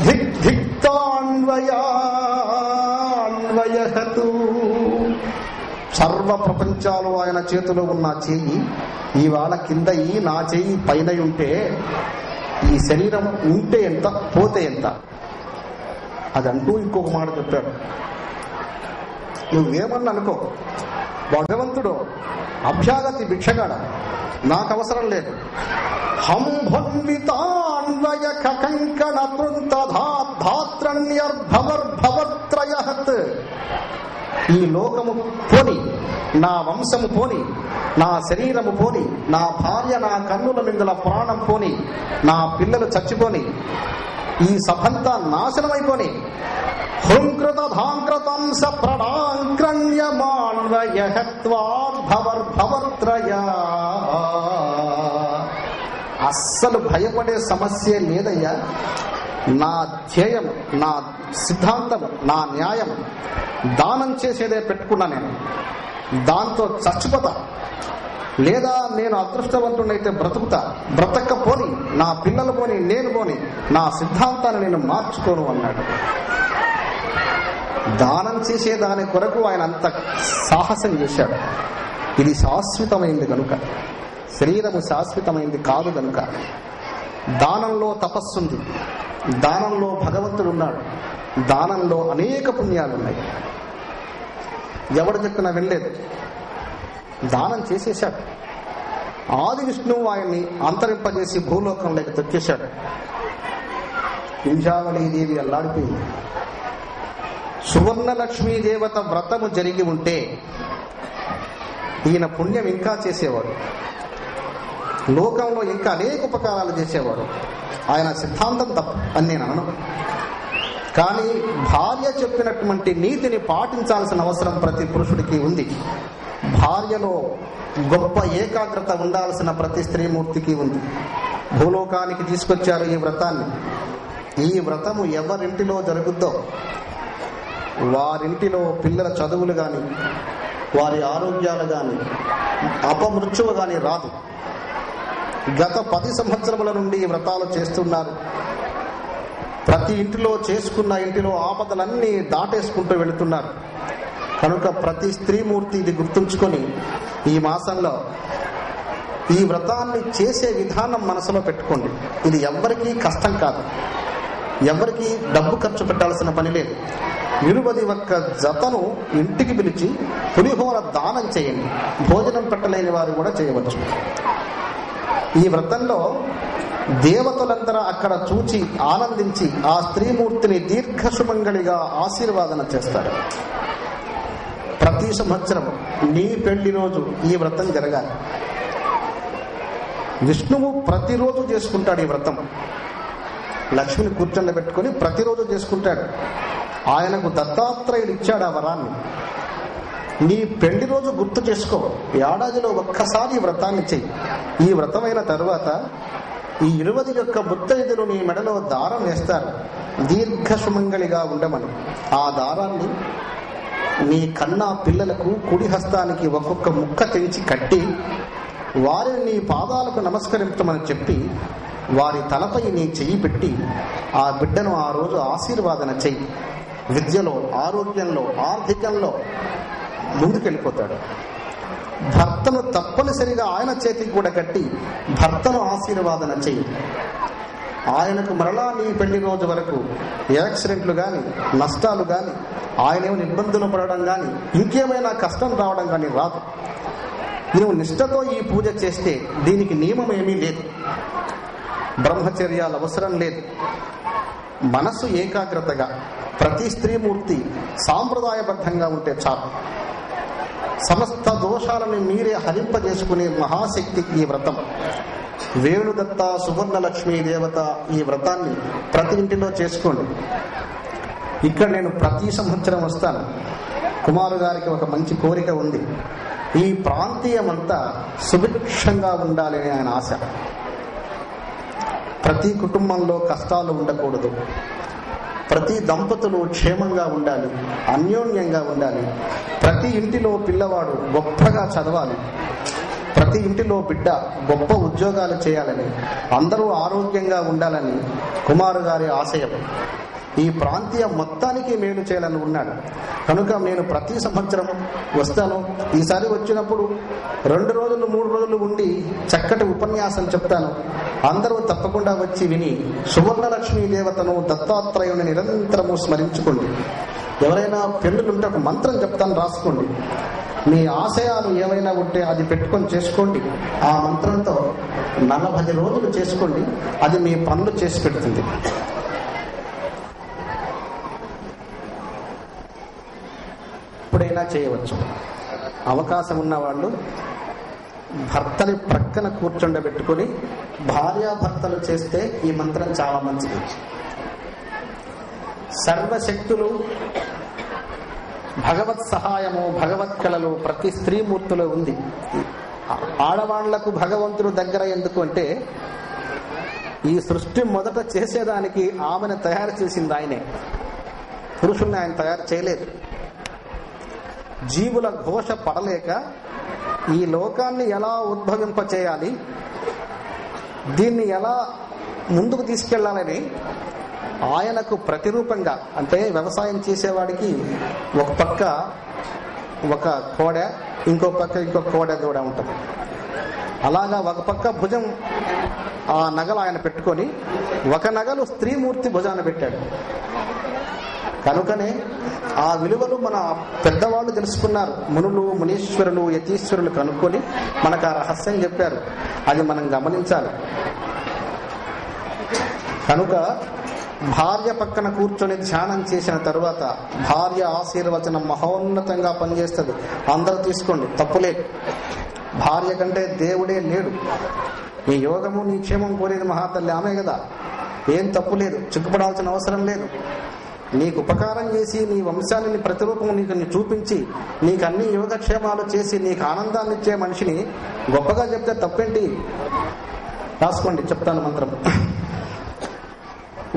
దిగ్ధిక్తాన్వయాన్వయహతు. సర్వ ప్రపంచాలు ఆయన చేతిలో ఉన్న చెయ్యి ఇవాళ కింద ఈ నా చెయ్యి పైన ఉంటే, ఈ శరీరం ఉంటే ఎంత, పోతే ఎంత? అదంటూ ఇంకొక మాట చెప్పాడు. నువ్వేమన్నా అనుకో, భగవంతుడు అభ్యాగతి భిక్షగాడ, నాకు అవసరం లేదు. హంభన్వితాన్వయ కంకణ తృంతధాత్రన్యర్భవర్భవత్రయహత్. ఈ లోకము పోని నా వంశము పోని, నా శరీరము పోని, నా భార్య నా కన్నుల మిందుల ప్రాణం పోని, నా పిల్లలు చచ్చిపోని, ఈ సభంతా నాశనమైపోని. హృంకృతాంకృతంస ప్రణాంక్రణ్యమాన్వయహత్వాద్భవర్భవర్త్రయా. అస్సలు భయపడే సమస్య లేదయ్యా. నా ధ్యేయం, నా సిద్ధాంతం, నా న్యాయం దానం చేసేదే పెట్టుకున్నా. నేను దాంతో చచ్చిపోతా, లేదా నేను అదృష్టవంతుడైతే బ్రతుకుతా. బ్రతకపోని, నా పిల్లలు పోని, నేను పోని, నా సిద్ధాంతాన్ని నేను మార్చుకోను అన్నాడు. దానం చేసే దాని కొరకు ఆయన అంత సాహసం చేశాడు. ఇది శాశ్వతమైంది కనుక, శరీరము శాశ్వతమైంది కాదు కనుక. దానంలో తపస్సుంది, దానంలో భగవంతుడు ఉన్నాడు, దానంలో అనేక పుణ్యాలున్నాయి. ఎవడు చెప్పినా వెళ్ళలేదు, దానం చేసేశాడు. ఆది విష్ణువు ఆయన్ని అంతరింపజేసి భూలోకంలోకి తొక్కేశాడు. కుంజావళీదేవి అల్లాడిపోయింది. సువర్ణలక్ష్మీ దేవత వ్రతము జరిగి ఉంటే ఈయన పుణ్యం ఇంకా చేసేవాడు, లోకంలో ఇంకా అనేక ఉపకారాలు చేసేవాడు. ఆయన సిద్ధాంతం తప్పు అని నేను అనను, కానీ భార్య చెప్పినటువంటి నీతిని పాటించాల్సిన అవసరం ప్రతి పురుషుడికి ఉంది. భార్యలో గొప్ప ఏకాగ్రత ఉండాల్సిన ప్రతి స్త్రీమూర్తికి ఉంది. భూలోకానికి తీసుకొచ్చారు ఈ వ్రతాన్ని. ఈ వ్రతము ఎవరింటిలో జరుగుద్దో వారింటిలో పిల్లల చదువులు కానీ, వారి ఆరోగ్యాలు కానీ, అపమృత్యువు కానీ రాదు. గత 10 సంవత్సరముల నుండి ఈ వ్రతాలు చేస్తున్నారు. ప్రతి ఇంటిలో చేసుకున్న ఇంటిలో ఆపదలన్నీ దాటేసుకుంటూ వెళుతున్నారు. కనుక ప్రతి స్త్రీమూర్తి ఇది గుర్తుంచుకొని ఈ మాసంలో ఈ వ్రతాన్ని చేసే విధానం మనసులో పెట్టుకోండి. ఇది ఎవ్వరికీ కష్టం కాదు, ఎవరికి డబ్బు ఖర్చు పెట్టాల్సిన పని లేదు. 21 జతను ఇంటికి పిలిచి పులిహోర దానం చేయండి. భోజనం పెట్టలేని వారు కూడా చేయవచ్చు. ఈ వ్రతంలో దేవతలందరూ అక్కడ చూచి ఆనందించి ఆ స్త్రీమూర్తిని దీర్ఘసుమంగళిగా ఆశీర్వాదన చేస్తారు. ప్రతి సంవత్సరం నీ పెళ్లి రోజు ఈ వ్రతం జరగాలి. విష్ణువు ప్రతిరోజు చేసుకుంటాడు ఈ వ్రతం. లక్ష్మిని కూర్చొని పెట్టుకుని ప్రతిరోజు చేసుకుంటాడు. ఆయనకు దత్తాత్రేయుడు ఇచ్చాడు ఆ వరాన్ని. నీ పెళ్లి రోజు గుర్తు చేసుకో, ఏడాదిలో ఒక్కసారి ఈ వ్రతాన్ని చెయ్యి. ఈ వ్రతమైన తరువాత ఈ 21 ముత్తైదులు నీ మెడలో దారం వేస్తారు, దీర్ఘసుమంగళిగా ఉండమని. ఆ దారాన్ని నీ కన్నా పిల్లలకు కుడి హస్తానికి ఒక్కొక్క ముక్క తెంచి కట్టి వారిని నీ పాదాలకు నమస్కరించమని చెప్పి వారి తలపై నీ చెయ్యి పెట్టి ఆ బిడ్డను ఆ రోజు ఆశీర్వాదన చెయ్యి. విద్యలో, ఆరోగ్యంలో, ఆర్థికంలో ముందుకెళ్ళిపోతాడు. భర్తను తప్పనిసరిగా ఆయన చేతికి కూడా కట్టి భర్తను ఆశీర్వాదన చెయ్యి. ఆయనకు మరలా నీ పెళ్లి రోజు వరకు యాక్సిడెంట్లు కానీ, నష్టాలు కానీ, ఆయనేమో ఇబ్బందులు పడడం కానీ, ఇంకేమైనా కష్టం రావడం కానీ రాదు. నువ్వు నిష్ఠతో ఈ పూజ చేస్తే దీనికి నియమం ఏమీ లేదు, బ్రహ్మచర్యాలు అవసరం లేదు. మనసు ఏకాగ్రతగా ప్రతి స్త్రీమూర్తి సాంప్రదాయబద్ధంగా ఉంటే చాలు. సమస్త దోషాలను మీరే హరింపజేసుకునే మహాశక్తి ఈ వ్రతం. వేణుదత్త సువర్ణలక్ష్మీ దేవత ఈ వ్రతాన్ని ప్రతి ఇంటిలో చేసుకోండి. ఇక్కడ నేను ప్రతి సంవత్సరం వస్తాను. కుమారు గారికి ఒక మంచి కోరిక ఉంది. ఈ ప్రాంతీయం అంతా సుభిక్షంగా ఉండాలి అని ఆయన ఆశ. ప్రతి కుటుంబంలో కష్టాలు ఉండకూడదు, ప్రతి దంపతులు క్షేమంగా ఉండాలి, అన్యోన్యంగా ఉండాలి. ప్రతి ఇంటిలో పిల్లవాడు గొప్పగా చదవాలి, ప్రతి ఇంటిలో బిడ్డ గొప్ప ఉద్యోగాలు చేయాలని, అందరూ ఆరోగ్యంగా ఉండాలని కుమారు గారి ఆశయం. ఈ ప్రాంతీయం మొత్తానికి మేలు చేయాలని ఉన్నాడు. కనుక నేను ప్రతి సంవత్సరం వస్తాను. ఈసారి వచ్చినప్పుడు 2 రోజులు 3 రోజులు ఉండి చక్కటి ఉపన్యాసం చెప్తాను. అందరూ తప్పకుండా వచ్చి విని సువర్ణలక్ష్మీ దేవతను, దత్తాత్రేయుని నిరంతరము స్మరించుకోండి. ఎవరైనా పెళ్ళులుంటే ఒక మంత్రం చెప్తాను, రాసుకోండి. మీ ఆశయాలు ఏమైనా ఉంటే అది పెట్టుకొని చేసుకోండి. ఆ మంత్రంతో 40 రోజులు చేసుకోండి. అది మీ పనులు చేసి పెడుతుంది. ఎప్పుడైనా చేయవచ్చు. అవకాశం ఉన్నవాళ్ళు భర్తని ప్రక్కన కూర్చుండబెట్టుకుని భార్యాభర్తలు చేస్తే ఈ మంత్రం చాలా మంచిది. సర్వశక్తులు, భగవత్ సహాయము, భగవత్ కళలు ప్రతి స్త్రీమూర్తిలో ఉంది. ఆడవాళ్లకు భగవంతుడు దగ్గర ఎందుకు అంటే, ఈ సృష్టి మొదట చేసేదానికి ఆమెను తయారు చేసింది ఆయనే, పురుషుల్ని ఆయన తయారు చేయలేదు. జీవుల ఘోష పడలేక ఈ లోకాన్ని ఎలా ఉద్భవింపచేయాలి, దీన్ని ఎలా ముందుకు తీసుకెళ్లాలని ఆయనకు ప్రతిరూపంగా, అంటే వ్యవసాయం చేసేవాడికి ఒక పక్క ఒక కోడ, ఇంకో పక్క ఇంకొక కోడ కూడా ఉంటుంది. అలాగా ఒక పక్క భుజం ఆ నగలు ఆయన పెట్టుకొని ఒక నగలు స్త్రీమూర్తి భుజాన పెట్టాడు. కనుకనే ఆ విలువలు మన పెద్దవాళ్ళు తెలుసుకున్నారు. మునులు, మునీశ్వరులు, యతీశ్వరులు కనుక్కొని మనకు ఆ రహస్యం చెప్పారు. అది మనం గమనించాలి. కనుక భార్య పక్కన కూర్చొని ధ్యానం చేసిన తరువాత భార్య ఆశీర్వచనం మహోన్నతంగా పనిచేస్తుంది. అందరూ తీసుకోండి, తప్పులేదు. భార్య కంటే దేవుడే లేడు. నీ యోగము, నీ క్షేమం కోరేది మహాతల్లి ఆమె కదా. ఏం తప్పు లేదు, చిక్కుపడాల్సిన అవసరం లేదు. నీకు ఉపకారం చేసి నీ వంశాన్ని ప్రతిరూపం నీకు చూపించి నీకు అన్ని యోగక్షేమాలు చేసి నీకు ఆనందాన్ని ఇచ్చే మనిషిని గొప్పగా చెప్తే తప్పేంటి? రాసుకోండి, చెప్తాను మంత్రం.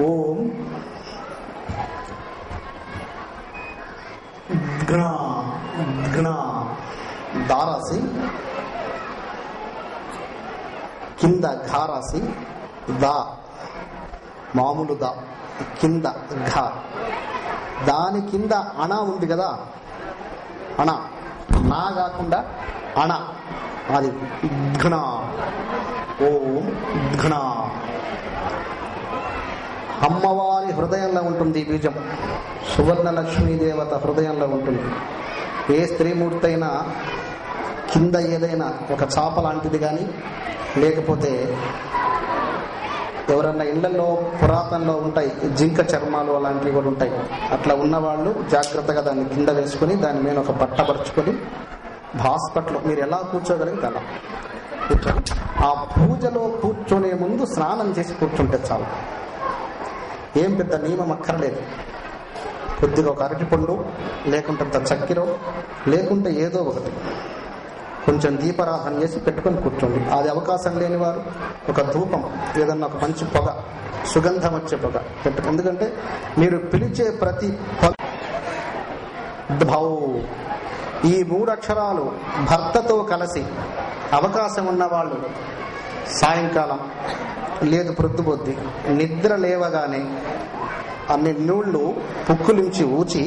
ఓం ఘ్నా ఘ్నా దారాసి, కింద ఘారాసి, దా మామూలు దా, కింద ఘ, దాని కింద అణ ఉంది కదా, అణ, నా కాకుండా అణ, అది ఘ్న. ఓం ఘ్న. అమ్మవారి హృదయంలో ఉంటుంది ఈ బీజం. సువర్ణ లక్ష్మీదేవత హృదయంలో ఉంటుంది. ఏ స్త్రీమూర్తి అయినా కింద ఏదైనా ఒక చాప లాంటిది కానీ, లేకపోతే ఎవరన్నా ఇళ్లలో పురాతనలో ఉంటాయి జింక చర్మాలు అలాంటివి కూడా ఉంటాయి. అట్లా ఉన్నవాళ్ళు జాగ్రత్తగా దాన్ని కింద వేసుకుని దాని మీద ఒక బట్ట పరుచుకొని హాస్పిటల్లో మీరు ఎలా కూర్చోగలిగితే అలా కూర్చొని ఆ పూజలో కూర్చొనే ముందు స్నానం చేసి కూర్చుంటే చాలు. ఏం పెద్ద నియమం అక్కర్లేదు. కొద్దిగా ఒక అరటిపండు, లేకుంటే చక్కెర, లేకుంటే ఏదో ఒకటి కొంచెం దీపారాధన చేసి పెట్టుకొని కూర్చోండి. అది అవకాశం లేని వారు ఒక ధూపం, ఏదన్నా ఒక మంచి పొగ, సుగంధం వచ్చే పొగ పెట్టుకో. ఎందుకంటే మీరు పిలిచే ప్రతి భౌ, ఈ 3 అక్షరాలు భర్తతో కలిసి అవకాశం ఉన్నవాళ్ళు సాయంకాలం లేదు ప్రొద్దుబొద్ది నిద్ర లేవగానే అన్ని నీళ్లు పుక్కులించి ఊచి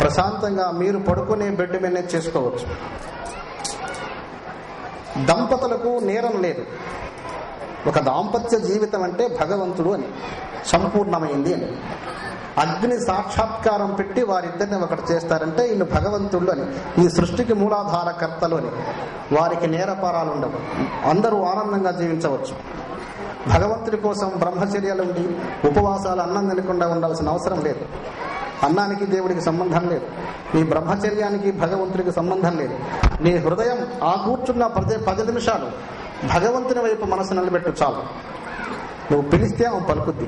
ప్రశాంతంగా మీరు పడుకునే బెడ్ మేనేజ్ చేసుకోవచ్చు. దంపతులకు నేరం లేదు. ఒక దాంపత్య జీవితం అంటే భగవంతుడు అని, సంపూర్ణమైంది అని. అగ్ని సాక్షాత్కారం పెట్టి వారిద్దరిని ఒకటి చేస్తారంటే వీళ్ళు భగవంతుళ్ళు అని, ఈ సృష్టికి మూలాధారకర్తలు అని. వారికి నేరపారాలు ఉండవు. అందరూ ఆనందంగా జీవించవచ్చు. భగవంతుడి కోసం బ్రహ్మచర్యాలు ఉండి ఉపవాసాలు అన్నం తినకుండా ఉండాల్సిన అవసరం లేదు. అన్నానికి దేవుడికి సంబంధం లేదు. నీ బ్రహ్మచర్యానికి భగవంతుడికి సంబంధం లేదు. నీ హృదయం ఆ కూర్చున్న 10 నిమిషాలు భగవంతుని వైపు మనసు నిలబెట్టు చాలు. నువ్వు పిలిస్తే ఆమె పలుకుద్ది.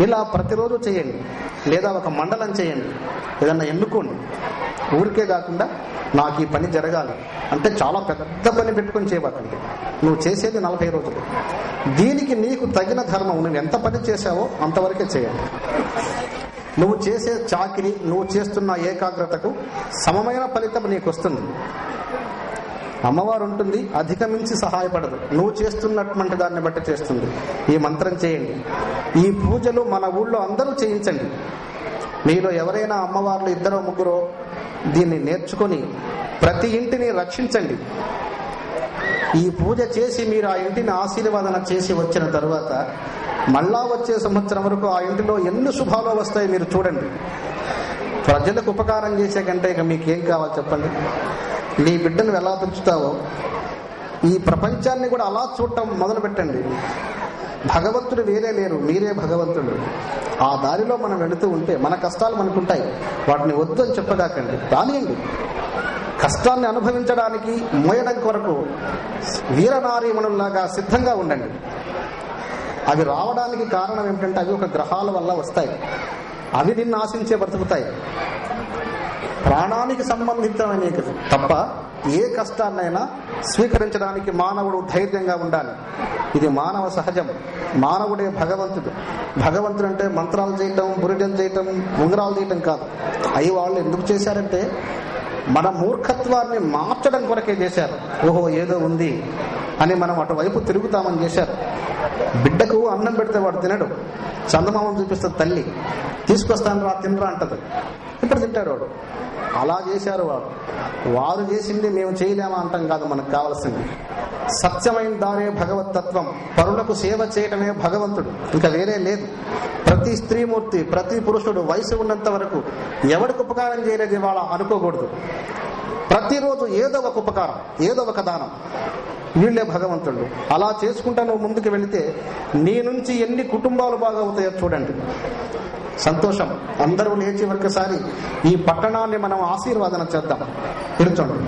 ఇలా ప్రతిరోజు చేయండి, లేదా ఒక మండలం చేయండి, ఏదన్నా ఎన్నుకోండి. ఊరికే కాకుండా నాకు ఈ పని జరగాలి అంటే చాలా పెద్ద పని పెట్టుకొని చేయబాకండి. నువ్వు చేసేది 40 రోజులు. దీనికి నీకు తగిన ధర్మం, నువ్వు ఎంత పని చేశావో అంతవరకే చేయాలి. నువ్వు చేసే చాకిరి, నువ్వు చేస్తున్న ఏకాగ్రతకు సమమైన ఫలితం నీకు వస్తుంది. అమ్మవారు ఉంటుంది, అధిగమించి సహాయపడదు. నువ్వు చేస్తున్నటువంటి దాన్ని బట్టి చేస్తుంది. ఈ మంత్రం చేయండి. ఈ పూజలు మన ఊళ్ళో అందరూ చేయించండి. మీలో ఎవరైనా అమ్మవార్లు 2 3 దీన్ని నేర్చుకొని ప్రతి ఇంటిని రక్షించండి. ఈ పూజ చేసి మీరు ఆ ఇంటిని ఆశీర్వాదన చేసి వచ్చిన తర్వాత మళ్ళా వచ్చే సంవత్సరం వరకు ఆ ఇంటిలో ఎన్ని శుభాలు వస్తాయి మీరు చూడండి. ప్రజలకు ఉపకారం చేసే కంటే ఇక మీకేం కావాలి చెప్పండి? నీ బిడ్డను ఎలా పెంచుతావో ఈ ప్రపంచాన్ని కూడా అలా చూడటం మొదలు పెట్టండి. భగవంతుడు వేరే లేరు, మీరే భగవంతుడు. ఆ దారిలో మనం వెళుతూ ఉంటే మన కష్టాలు మనకుంటాయి, వాటిని వద్దు అని చెప్పగాకండి, రానియండి. కష్టాన్ని అనుభవించడానికి మోయడం కొరకు వీరనారీమణుల్లాగా సిద్ధంగా ఉండండి. అవి రావడానికి కారణం ఏమిటంటే అవి ఒక గ్రహాల వల్ల వస్తాయి. అవి నిన్ను ఆశించే బ్రతుకుతాయి. ప్రాణానికి సంబంధితమైనవి తప్ప ఏ కష్టాన్నైనా స్వీకరించడానికి మానవుడు ధైర్యంగా ఉండాలి. ఇది మానవ సహజం. మానవుడే భగవంతుడు. భగవంతుడు అంటే మంత్రాలు చేయటం, బురిటలు చేయటం, ఉంగరాలు చేయటం కాదు. అవి వాళ్ళు ఎందుకు చేశారంటే మన మూర్ఖత్వాన్ని మార్చడం కొరకే చేశారు. ఓహో ఏదో ఉంది అని మనం అటువైపు తిరుగుతామని చేశారు. బిడ్డకు అన్నం పెడితే వాడు తినడు. చందమామను చూపిస్తుంది తల్లి, తీసుకొస్తాను రా తినరా అంటది. ఇప్పుడు తింటాడు వాడు. అలా చేశారు వారు చేసింది మేము చేయలేమా అంటాం కాదు. మనకు కావాల్సింది సత్యమైన దారే భగవతత్వం. పరులకు సేవ చేయటమే భగవంతుడు, ఇంకా వేరే లేదు. ప్రతి స్త్రీమూర్తి, ప్రతి పురుషుడు వయసు ఉన్నంత వరకు ఎవరికి ఉపకారం చేయలేదు ఇవాళ అనుకోకూడదు. ప్రతిరోజు ఏదో ఒక ఉపకారం, ఏదో ఒక దానం. వీళ్ళే భగవంతుడు. అలా చేసుకుంటా నువ్వు ముందుకు వెళితే నీ నుంచి ఎన్ని కుటుంబాలు బాగా అవుతాయో చూడండి. సంతోషం. అందరూ లేచి ఒక్కసారి ఈ పట్టణాన్ని మనం ఆశీర్వాదన చేద్దాం. కూర్చోండి.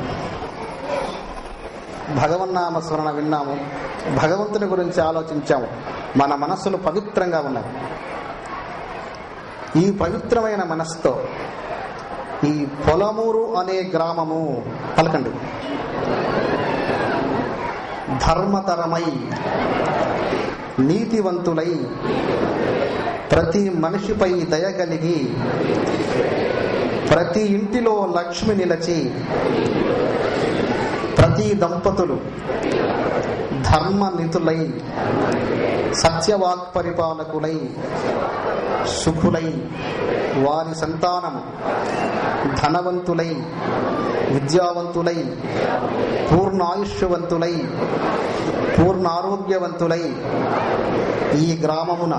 భగవన్నామ స్మరణ విన్నాము, భగవంతుని గురించి ఆలోచించాము, మన మనస్సులు పవిత్రంగా ఉన్నాయి. ఈ పవిత్రమైన మనస్సుతో ఈ పొలమూరు అనే గ్రామము పలకండి. ధర్మతరమై నీతివంతులై ప్రతి మనిషిపై దయగలిగి ప్రతి ఇంటిలో లక్ష్మి నిలచి ప్రతి దంపతులు ధర్మనితులై సత్యవాక్ పరిపాలకులై సుఖులై వారి సంతానం ధనవంతులై విద్యావంతులై పూర్ణాయుష్యవంతులై పూర్ణారోగ్యవంతులై ఈ గ్రామమున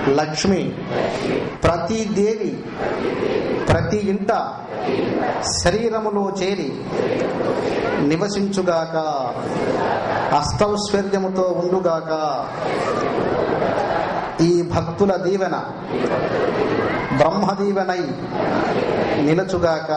లక్ష్మి ప్రతి దేవి ప్రతి ఇంట శరీరములో చేరి నివసించుగాక, అష్టౌశ్వర్యముతో ఉండుగాక. ఈ భక్తుల దీవెన బ్రహ్మదీవెనై నిలచుగాక.